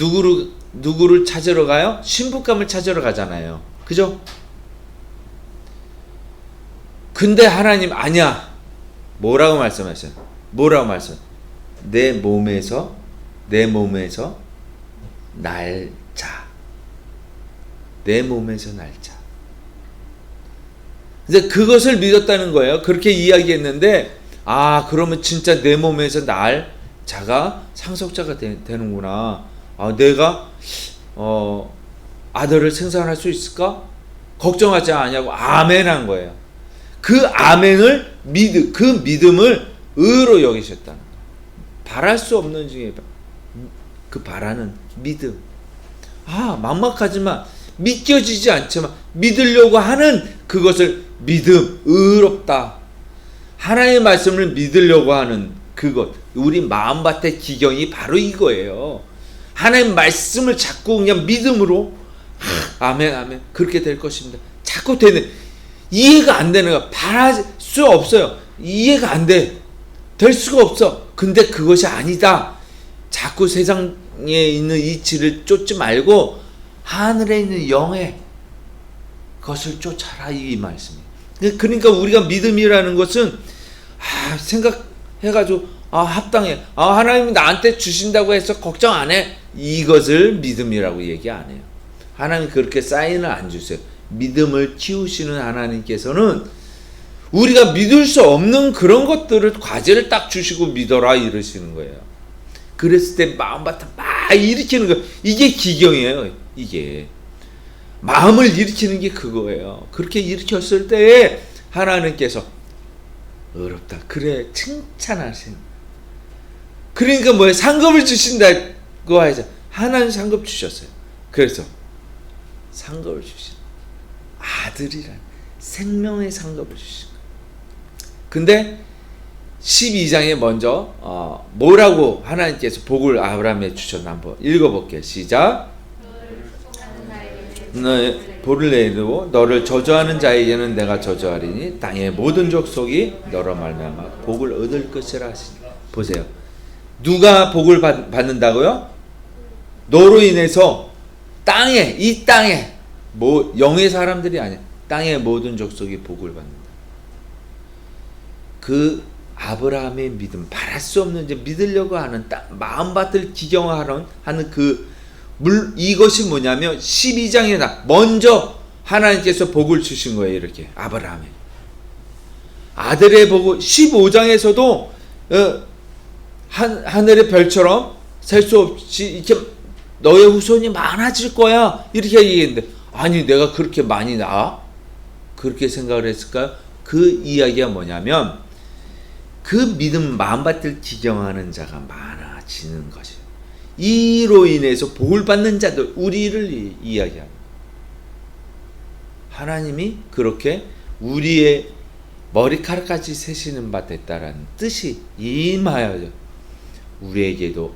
누구를 찾으러 가요? 신부감을 찾으러 가잖아요. 그죠? 근데 하나님 아니야. 뭐라고 말씀하셔요? 내 몸에서 날자. 내 몸에서 날자. 이제 그것을 믿었다는 거예요. 그렇게 이야기했는데 그러면 진짜 내 몸에서 날 자가 상속자가 되는구나. 내가 아들을 생산할 수 있을까? 걱정하지 않냐고 아멘 한 거예요. 그 아멘을 그 믿음을 의로 여기셨다는 거예요. 바랄 수 없는 중에 그 바라는 믿음. 막막하지만 믿겨지지 않지만 믿으려고 하는 그것을 믿음, 의롭다. 하나님의 말씀을 믿으려고 하는 그것. 우리 마음밭의 기경이 바로 이거예요. 하나님 말씀을 자꾸 그냥 믿음으로 아멘 그렇게 될 것입니다. 자꾸 되는 이해가 안 되는 거 바랄 수 없어요. 이해가 안 돼. 될 수가 없어. 근데 그것이 아니다. 자꾸 세상에 있는 이치를 쫓지 말고 하늘에 있는 영의 것을 쫓아라 이 말씀이에요. 그러니까 우리가 믿음이라는 것은 생각해가지고 합당해. 하나님이 나한테 주신다고 해서 걱정 안 해. 이것을 믿음이라고 얘기 안 해요. 하나님 그렇게 사인을 안 주세요. 믿음을 키우시는 하나님께서는 우리가 믿을 수 없는 그런 것들을 과제를 딱 주시고 믿어라 이러시는 거예요. 그랬을 때 마음밭을 막 일으키는 거. 이게 기경이에요. 이게 마음을 일으키는 게 그거예요. 그렇게 일으켰을 때에 하나님께서 어렵다. 그래 칭찬하세요. 그러니까 뭐예요? 상급을 주신다고 하죠. 하나님 상급 주셨어요. 그래서 상급을 주신 아들이란 생명의 상급을 주신 거예요. 근데 12장에 먼저 뭐라고 하나님께서 복을 아브라함에 주셨나 한번 읽어볼게요. 시작. 너의 복을 내리고 너를 저주하는 자에게는 내가 저주하리니 땅의 모든 족속이 너로 말미암아 복을 얻을 것이라 하시니. 보세요. 누가 복을 받는다고요? 너로 인해서 이 땅에 영의 사람들이 아니야. 땅의 모든 족속이 복을 받는다. 그 아브라함의 믿음, 바랄 수 없는 이제 믿으려고 하는 마음밭을 기경하는 이것이 뭐냐면 12장에 먼저 하나님께서 복을 주신 거예요. 이렇게 아브라함에 아들의 복을 15장에서도 하늘의 별처럼 셀 수 없이 이렇게 너의 후손이 많아질 거야 이렇게 얘기했는데 아니 내가 그렇게 많이 낳아? 그렇게 생각을 했을까요? 그 이야기가 뭐냐면 그 믿음 마음밭을 기경하는 자가 많아지는 것이에요. 이로 인해서 복을 받는 자들 우리를 이야기합니다. 하나님이 그렇게 우리의 머리카락까지 세시는 바 됐다라는 뜻이 임하여 우리에게도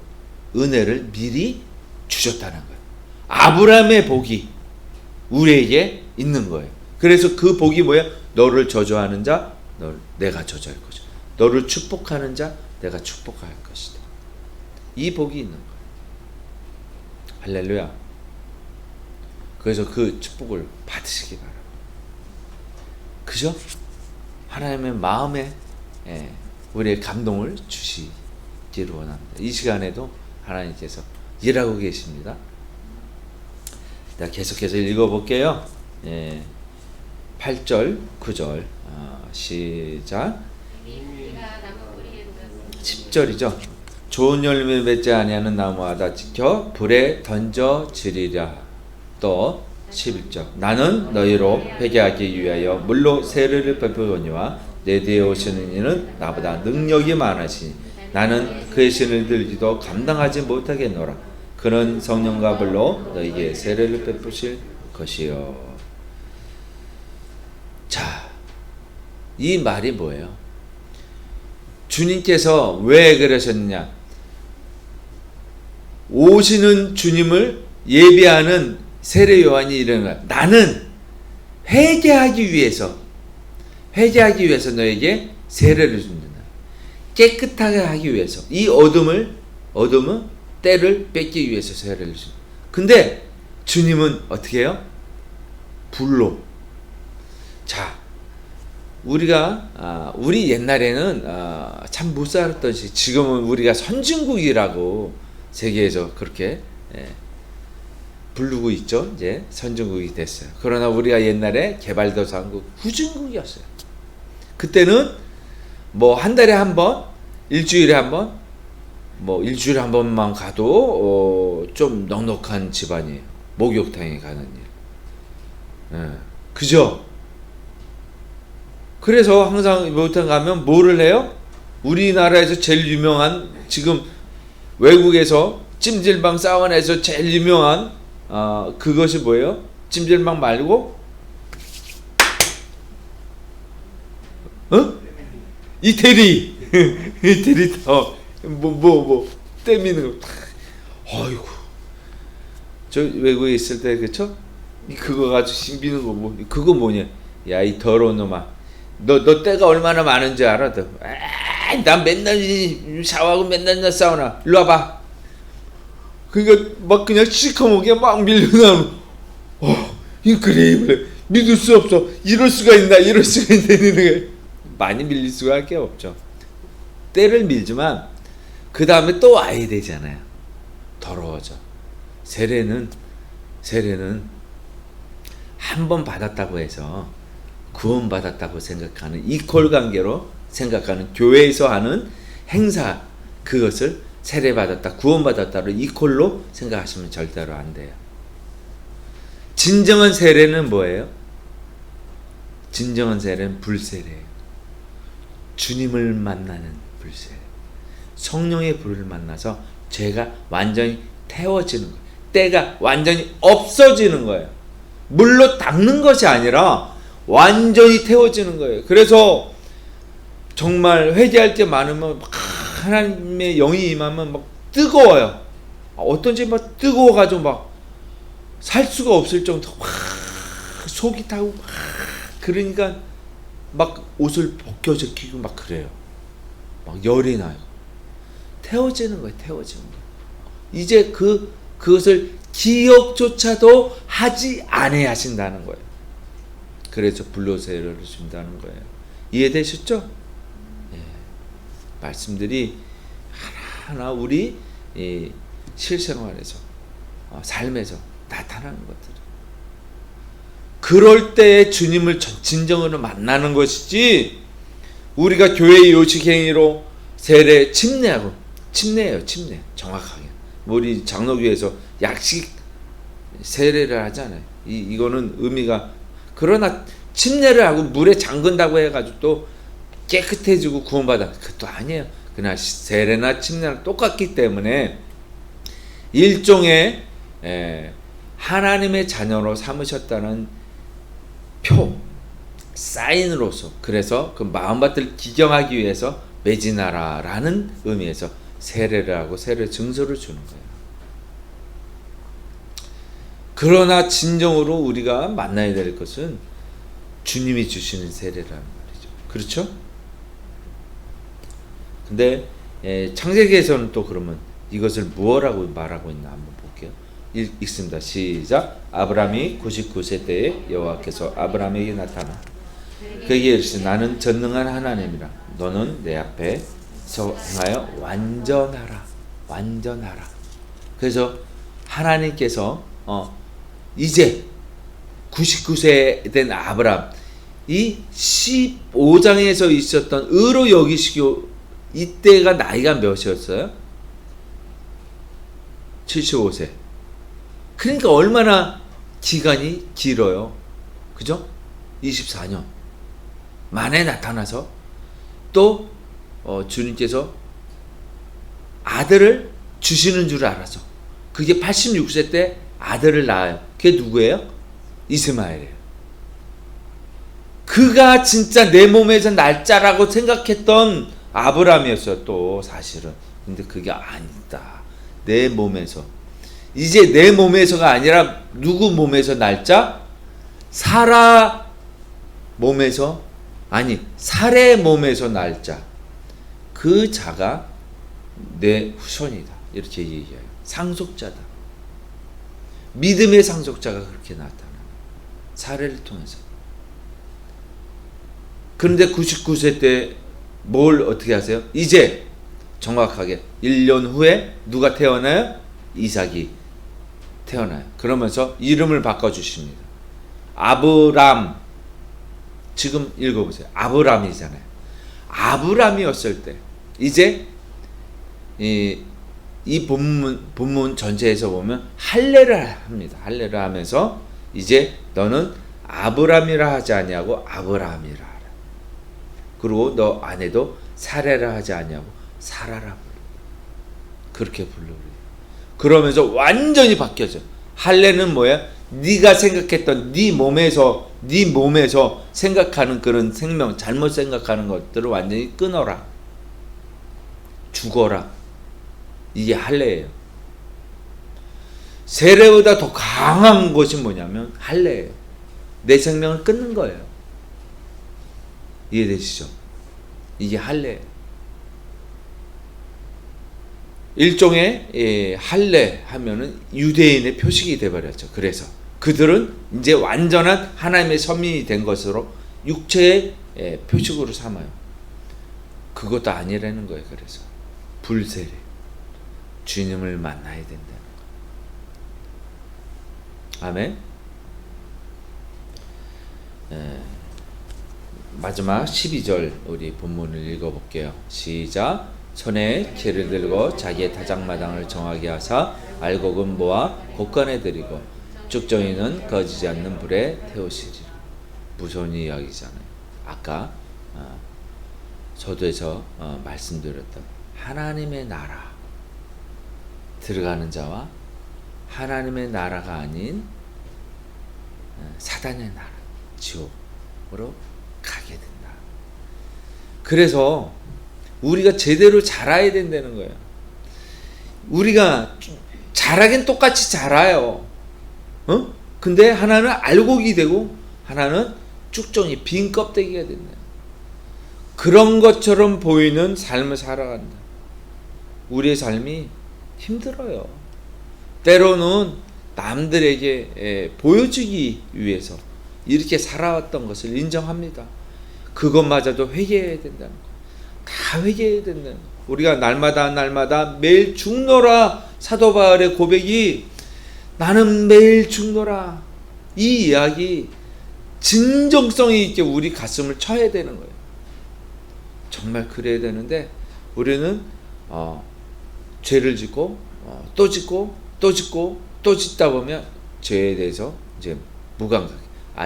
은혜를 미리 주셨다는 거예요. 아브라함의 복이 우리에게 있는 거예요. 그래서 그 복이 뭐예요? 너를 저주하는 자 내가 저주할 것이다. 너를 축복하는 자 내가 축복할 것이다. 이 복이 있는 거예요. 할렐루야. 그래서 그 축복을 받으시기 바랍니다. 그죠? 하나님의 마음에 우리의 감동을 주시기를 원합니다. 이 시간에도 하나님께서 일하고 계십니다. 자, 계속해서 읽어볼게요. 8절, 9절 시작. 10절이죠. 좋은 열매 맺지 아니하는 나무마다 지켜 불에 던져지리라. 또 11절. 나는 너희로 회개하기 위하여 물로 세례를 베푸거니와 내 뒤에 오시는 이는 나보다 능력이 많으시니 나는 그의 신을 들지도 감당하지 못하겠노라. 그는 성령과 불로 너희에게 세례를 베푸실 것이요. 자, 이 말이 뭐예요? 주님께서 왜 그러셨느냐? 오시는 주님을 예비하는 세례 요한이 이러는 거야. 나는 회개하기 위해서 너에게 세례를 준다. 깨끗하게 하기 위해서. 이 어둠은 때를 뺏기 위해서 세례를 준다. 근데 주님은 어떻게 해요? 불로. 자, 우리 옛날에는 참 못 살았던 시, 지금은 우리가 선진국이라고 세계에서 그렇게 부르고 있죠. 이제 선진국이 됐어요. 그러나 우리가 옛날에 개발도상국 후진국이었어요. 그때는 뭐 한 달에 한 번, 일주일에 한 번, 뭐 일주일에 한 번만 가도 좀 넉넉한 집안이에요. 목욕탕에 가는 일. 그죠? 그래서 항상 목욕탕 가면 뭐를 해요? 우리나라에서 제일 유명한, 지금 외국에서 찜질방 사우나에서 제일 유명한 그것이 뭐예요? 찜질방 말고 이태리. 이태리 때미는 거. 어이구, 저 외국에 있을 때 그쵸? 그거 가지고 신비는 거 그거 뭐냐? 야, 이 더러운 놈아, 너 때가 얼마나 많은지 알아? 난 맨날 샤워하고 맨날 사우나. 일로 와봐. 그러니까 막 그냥 시커멓게 막 밀려나오는. 인크레이블. 믿을 수 없어. 이럴 수가 있나? 많이 밀릴 수가 게 없죠. 때를 밀지만 그 다음에 또 와야 되잖아요. 더러워져. 세례는 한 번 받았다고 해서 구원받았다고 생각하는, 이퀄 관계로 생각하는, 교회에서 하는 행사, 그것을 세례받았다, 구원받았다로 이퀄로 생각하시면 절대로 안 돼요. 진정한 세례는 뭐예요? 진정한 세례는 불세례예요. 주님을 만나는 불세례. 성령의 불을 만나서 죄가 완전히 태워지는 거예요. 때가 완전히 없어지는 거예요. 물로 닦는 것이 아니라 완전히 태워지는 거예요. 그래서 정말 회개할 게 많으면 하나님의 영이 임하면 막 뜨거워요. 어떤지 막 뜨거워가지고 막 살 수가 없을 정도 막 속이 타고 막 그러니까 막 옷을 벗겨지고 막 그래요. 막 열이 나요. 태워지는 거예요. 태워지는 거예요. 이제 그것을 기억조차도 하지 않아야 하신다는 거예요. 그래서 불로 세례를 준다는 거예요. 이해되셨죠? 말씀들이 하나하나 우리 실생활에서 삶에서 나타나는 것들. 그럴 때 주님을 진정으로 만나는 것이지, 우리가 교회의 요식행위로 세례 침례예요. 침례. 정확하게. 우리 장로교에서 약식 세례를 하잖아요. 이거는 의미가, 그러나 침례를 하고 물에 잠근다고 해가지고 또 깨끗해지고 구원받아, 그것도 아니에요. 그러나 세례나 침례랑 똑같기 때문에 일종의 하나님의 자녀로 삼으셨다는 표, 사인으로서, 그래서 그 마음밭을 기경하기 위해서 매진하라라는 의미에서 세례를 하고 세례 증서를 주는 거예요. 그러나 진정으로 우리가 만나야 될 것은 주님이 주시는 세례라는 말이죠. 그렇죠? 근데 창세기에서는 또 그러면 이것을 무엇라고 말하고 있나 한번 볼게요. 읽습니다. 시작. 아브라함이 99세 때에 여호와께서 아브라함에게 나타나 그에게 이르시되 나는 전능한 하나님이라. 너는 내 앞에서 행하여 완전하라. 완전하라. 그래서 하나님께서 이제 99세 된 아브라함, 이 15장에서 있었던 의로 여기시고 이때가 나이가 몇이었어요? 75세. 그러니까 얼마나 기간이 길어요. 그죠? 24년 만에 나타나서 또 주님께서 아들을 주시는 줄 알아서 그게 86세 때 아들을 낳아요. 그게 누구예요? 이스마엘이에요. 그가 진짜 내 몸에서 날짜라고 생각했던 아브라함이었어요. 또 사실은. 근데 그게 아니다. 내 몸에서. 이제 내 몸에서가 아니라 누구 몸에서 날짜? 사라 몸에서, 아니 사레 몸에서 날짜. 그 자가 내 후손이다. 이렇게 얘기해요. 상속자다. 믿음의 상속자가 그렇게 나타나요. 사례를 통해서. 그런데 99세 때 뭘 어떻게 하세요? 이제 정확하게 1년 후에 누가 태어나요? 이삭이 태어나요. 그러면서 이름을 바꿔주십니다. 아브람. 지금 읽어보세요. 아브람이잖아요. 아브람이었을 때 이제 이 본문 전체에서 보면 할례를 합니다. 할례를 하면서 이제 너는 아브람이라 하지 아니하고 아브라함이라 하라. 그리고 너 아내도 사레라 하지 아니하고 사라라 불러. 그렇게 불러요. 그러면서 완전히 바뀌어져. 할례는 뭐야? 네가 생각했던 네 몸에서 생각하는 그런 생명, 잘못 생각하는 것들을 완전히 끊어라. 죽어라. 이게 할례예요. 세례보다 더 강한 것이 뭐냐면 할례예요. 내 생명을 끊는 거예요. 이해되시죠? 이게 할례예요. 일종의 할례 하면은 유대인의 표식이 돼버렸죠. 그래서 그들은 이제 완전한 하나님의 선민이 된 것으로 육체의 표식으로 삼아요. 그것도 아니라는 거예요. 그래서 불세례, 주님을 만나야 된다는 거. 아멘. 마지막 12절 우리 본문을 읽어볼게요. 시작. 손에 키를 들고 자기의 타작마당을 정하게 하사 알곡은 모아 곳간에 들이고 쭉정이는 거지지 않는 불에 태우시리라. 무서운 이야기잖아요. 아까 서두에서 말씀드렸던 하나님의 나라 들어가는 자와 하나님의 나라가 아닌 사단의 나라, 지옥으로 가게 된다. 그래서 우리가 제대로 자라야 된다는 거예요. 우리가 자라긴 똑같이 자라요. 근데 하나는 알곡이 되고 하나는 쭉정이 빈 껍데기가 된다. 그런 것처럼 보이는 삶을 살아간다. 우리의 삶이 힘들어요. 때로는 남들에게 보여주기 위해서 이렇게 살아왔던 것을 인정합니다. 그것마저도 회개해야 된다는 거. 다 회개해야 된다는 거. 우리가 날마다 매일 죽노라. 사도 바울의 고백이 나는 매일 죽노라. 이 이야기 진정성이 있게 우리 가슴을 쳐야 되는 거예요. 정말 그래야 되는데 우리는 죄를 짓고 또 짓고 또 짓고 또 짓다 보면 죄에 대해서 이제 무감각.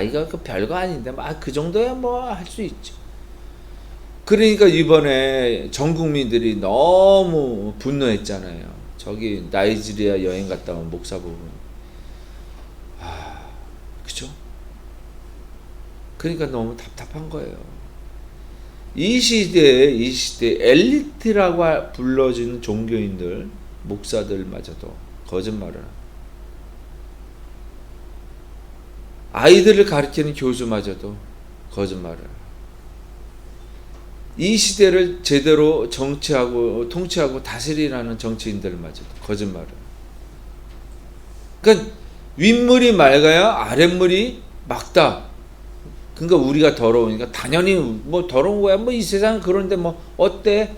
이거 그 별거 아닌데 그 정도야 뭐 할 수 있죠. 그러니까 이번에 전 국민들이 너무 분노했잖아요. 저기 나이지리아 여행 갔다 온 목사 부분. 그죠? 그러니까 너무 답답한 거예요. 이 시대에 엘리트라고 불러지는 종교인들, 목사들마저도 거짓말을 하고 아이들을 가르치는 교수마저도 거짓말을 하고 이 시대를 제대로 통치하고 다스리라는 정치인들마저도 거짓말을 하고 그러니까 윗물이 맑아야 아랫물이 맑다. 그러니까 우리가 더러우니까 당연히 뭐 더러운 거야. 뭐 이 세상 그런데 뭐 어때?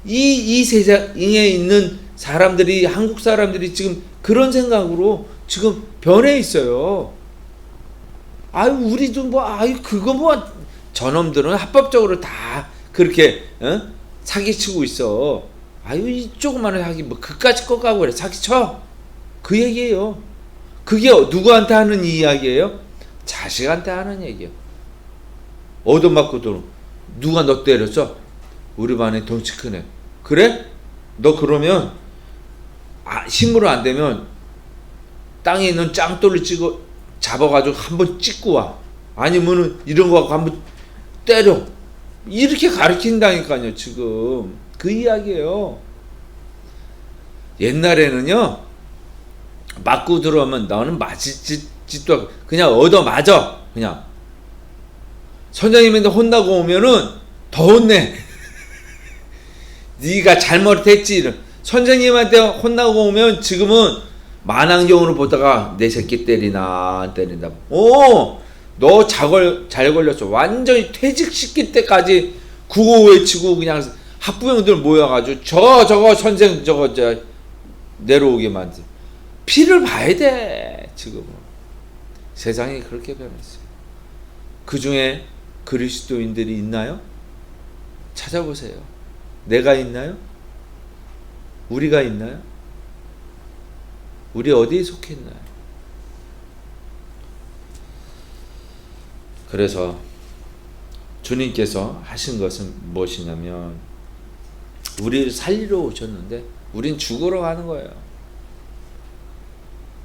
이 세상에 있는 사람들이, 한국 사람들이 지금 그런 생각으로 지금 변해 있어요. 아유, 우리도 뭐, 아유, 그거 뭐, 저놈들은 합법적으로 다 그렇게, 사기치고 있어. 아유, 이 조그마한 사기, 뭐, 그까짓 거 가고 그래. 사기쳐. 그 얘기예요. 그게 누구한테 하는 이야기예요? 자식한테 하는 얘기예요. 얻어맞고 돈. 누가 너 때렸어? 우리 반에 덩치 크네. 그래? 너 그러면, 힘으로 안 되면, 땅에 있는 짱돌을 잡아가지고 한번 찍고 와. 아니면은 이런 거 갖고 한번 때려. 이렇게 가르친다니까요, 지금. 그 이야기예요. 옛날에는요, 맞고 들어오면 너는 맞을 짓도 하고 그냥 얻어 맞아. 그냥. 선생님한테 혼나고 오면은 더 혼내. 네가 잘못했지. 선생님한테 혼나고 오면 지금은 만안경으로 보다가 내 새끼 때리나 안 때린다. 너 잘 걸렸어. 완전히 퇴직시킬 때까지 구호 외치고 그냥 학부형들 모여가지고 저거 선생 저거 내려오게 만들. 피를 봐야 돼. 지금은 세상이 그렇게 변했어요. 그 중에 그리스도인들이 있나요? 찾아보세요. 내가 있나요? 우리가 있나요? 우리 어디에 속해 있나요? 그래서 주님께서 하신 것은 무엇이냐면 우리를 살리러 오셨는데 우린 죽으러 가는 거예요.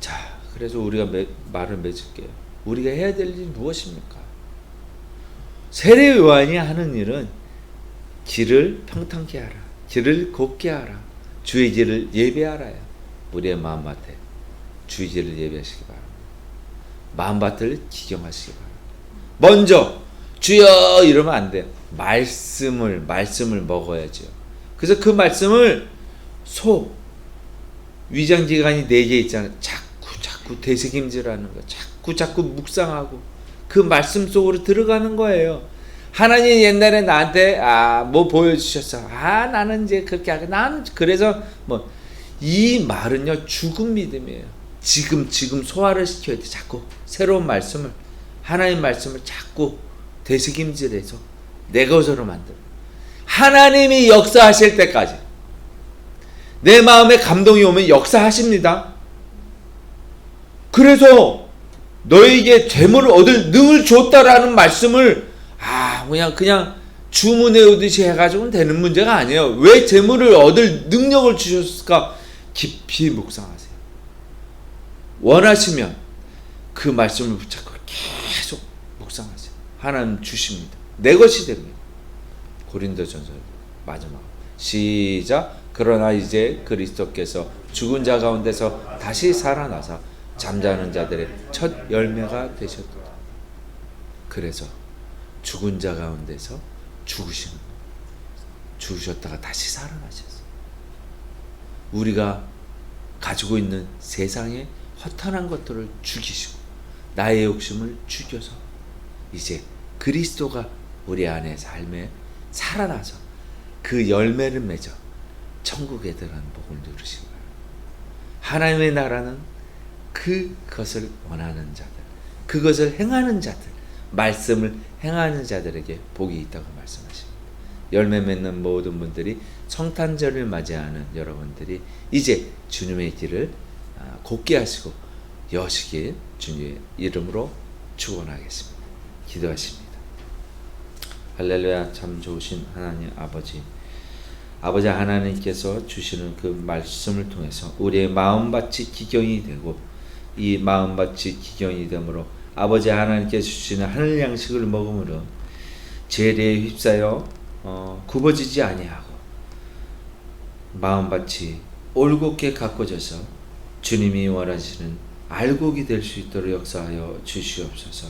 자, 그래서 우리가 말을 맺을게요. 우리가 해야 될 일이 무엇입니까? 세례 요한이 하는 일은 길을 평탄케 하라, 길을 곱게 하라, 주의 길을 예배하라요. 우리의 마음밭에 주의 길을 예배하시기 바랍니다. 마음밭을 기경하시기 바랍니다. 먼저 주여 이러면 안 돼요. 말씀을 먹어야죠. 그래서 그 말씀을 위장기관이 4개 있잖아요. 자꾸 되새김질하는 거, 자꾸 묵상하고 그 말씀 속으로 들어가는 거예요. 하나님 옛날에 나한테 뭐 보여주셨어. 나는 이제 그렇게 하고 난 그래서 뭐 이 말은요 죽은 믿음이에요. 지금 소화를 시켜야 돼. 자꾸 새로운 말씀을 하나님 말씀을 자꾸 되새김질해서 내 것으로 만들어. 하나님이 역사하실 때까지 내 마음에 감동이 오면 역사하십니다. 그래서 너에게 재물을 얻을 능을 줬다라는 말씀을 그냥 주문해 오듯이 해가지고는 되는 문제가 아니에요. 왜 재물을 얻을 능력을 주셨을까? 깊이 묵상하세요. 원하시면 그 말씀을 붙잡고 계속 묵상하세요. 하나님 주십니다. 내 것이 됩니다. 고린도전서 마지막 시작. 그러나 이제 그리스도께서 죽은 자 가운데서 다시 살아나사 잠자는 자들의 첫 열매가 되셨다. 그래서 죽은 자 가운데서 죽으셨다가 다시 살아나셨어요. 우리가 가지고 있는 세상의 허탄한 것들을 죽이시고 나의 욕심을 죽여서 이제 그리스도가 우리 안의 삶에 살아나서 그 열매를 맺어 천국에 들어가는 복을 누리시기 바랍니다. 하나님의 나라는 그것을 원하는 자들, 그것을 행하는 자들, 말씀을 행하는 자들에게 복이 있다고 말씀하십니다. 열매 맺는 모든 분들이 성탄절을 맞이하는 여러분들이 이제 주님의 길을 곱게 하시고 여시길 주님의 이름으로 축원하겠습니다. 기도하십니다. 할렐루야. 참 좋으신 하나님 아버지 하나님께서 주시는 그 말씀을 통해서 우리의 마음밭이 기경이 되고 이 마음밭이 기경이 되므로 아버지 하나님께서 주시는 하늘 양식을 먹음으로 죄에 휩싸여 굽어지지 아니하고 마음밭이 올곧게 가꿔져서 주님이 원하시는 알곡이 될 수 있도록 역사하여 주시옵소서.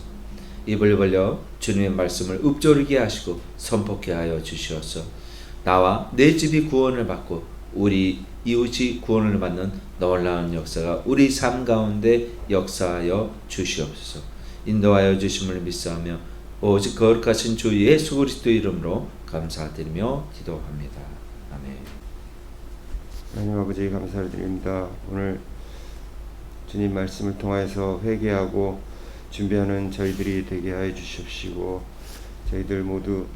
입을 벌려 주님의 말씀을 읊조리게 하시고 선포케 하여 주시옵소서. 나와 내 집이 구원을 받고 우리 이웃이 구원을 받는 놀라운 역사가 우리 삶 가운데 역사하여 주시옵소서. 인도하여 주심을 믿사하며 오직 거룩하신 주 예수 그리스도 이름으로 감사드리며 기도합니다. 아멘.
하나님 아버지 감사를 드립니다. 오늘 주님 말씀을 통하여서 회개하고 준비하는 저희들이 되게 하여 주십시고, 저희들 모두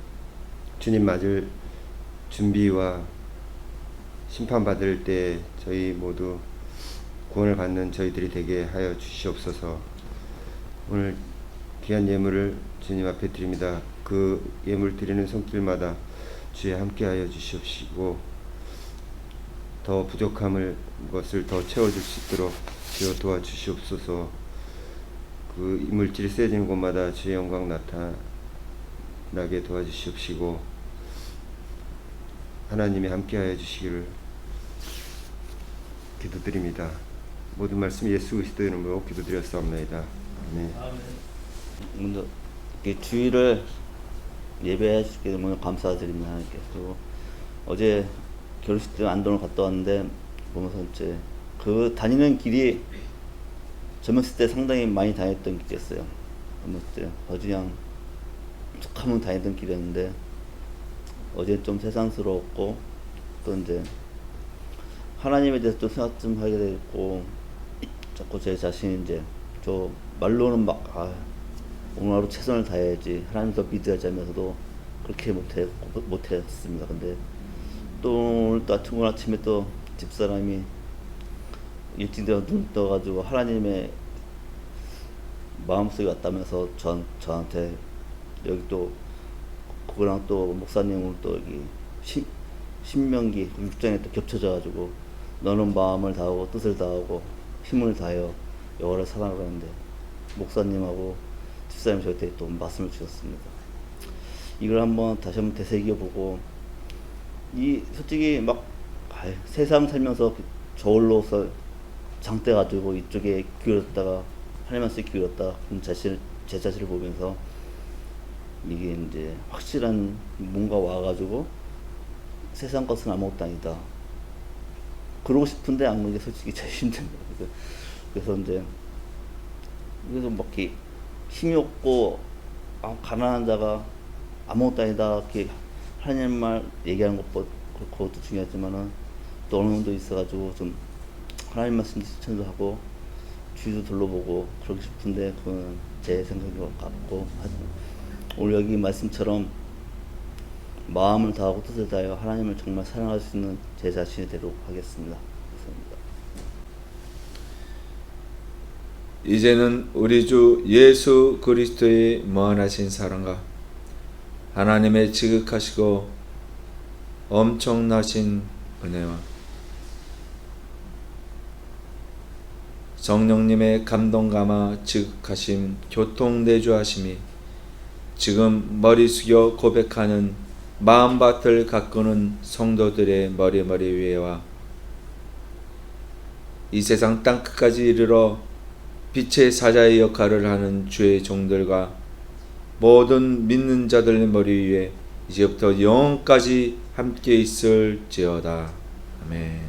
주님 맞을 준비와 심판받을 때 저희 모두 구원을 받는 저희들이 되게 하여 주시옵소서. 오늘 귀한 예물을 주님 앞에 드립니다. 그 예물 드리는 손길마다 주의 함께 하여 주시옵시고, 더 부족함을 것을 더 채워줄 수 있도록 주여 도와주시옵소서. 그 이물질이 세지는 곳마다 주의 영광 나타나게 도와주시옵시고, 하나님이 함께하여 주시기를 기도드립니다. 모든 말씀 예수 그리스도 이름으로 기도드렸사옵나이다. 아멘.
먼저 이렇게 주일을 예배해 주시게 너무 감사드립니다. 하나님께. 그리고 어제 결혼식 때 안동을 갔다 왔는데 보면서 이제 그 다니는 길이 젊었을 때 상당히 많이 다녔던 길이었어요. 젊었을 때 아주 그냥 툭하면 다니던 길이었는데 어제 좀 세상스러웠고, 또 이제 하나님에 대해서 또 생각 좀 하게 되고, 자꾸 제 자신이 이제 저 말로는 막 오늘 하루 최선을 다해야지, 하나님 더 믿어야지 하면서도 그렇게 못했습니다. 근데 또 오늘 또 아침에 또 집사람이 일찍 눈 떠가지고 하나님의 마음속에 왔다면서 저한테 여기 또 그거랑 또 목사님은 또 여기 신명기 6장에 또 겹쳐져가지고 너는 마음을 다하고 뜻을 다하고 힘을 다하여 여호와를 사랑하라 하는데, 목사님하고 집사님 저한테 또 말씀을 주셨습니다. 이걸 다시 한번 되새겨보고, 솔직히 막 세상 살면서 저울로서 장대 가지고 이쪽에 기울였다가 하나님 말씀에 기울였다가 제 자신을 보면서 이게 이제 확실한 뭔가 와가지고 세상 것은 아무것도 아니다, 그러고 싶은데 안 그런 게 솔직히 제일 힘든 거예요. 그래서 막 이렇게 힘이 없고 가난한 자가 아무것도 아니다 이렇게 하나님 말 얘기하는 그것도 중요하지만은 또 어느 정도 있어가지고 좀 하나님 말씀 실천도 하고 주위도 둘러보고 그러고 싶은데 그건 제 생각인 것 같고, 오늘 여기 말씀처럼 마음을 다하고 뜻을 다하여 하나님을 정말 사랑할 수 있는 제 자신이 되도록 하겠습니다. 감사합니다.
이제는 우리 주 예수 그리스도의 무한하신 사랑과 하나님의 지극하시고 엄청나신 은혜와 성령님의 감동감화 지극하심 교통내주하심이 지금 머리 숙여 고백하는 마음밭을 가꾸는 성도들의 머리 위에와 이 세상 땅끝까지 이르러 빛의 사자의 역할을 하는 주의 종들과 모든 믿는 자들의 머리 위에 이제부터 영원까지 함께 있을지어다. 아멘.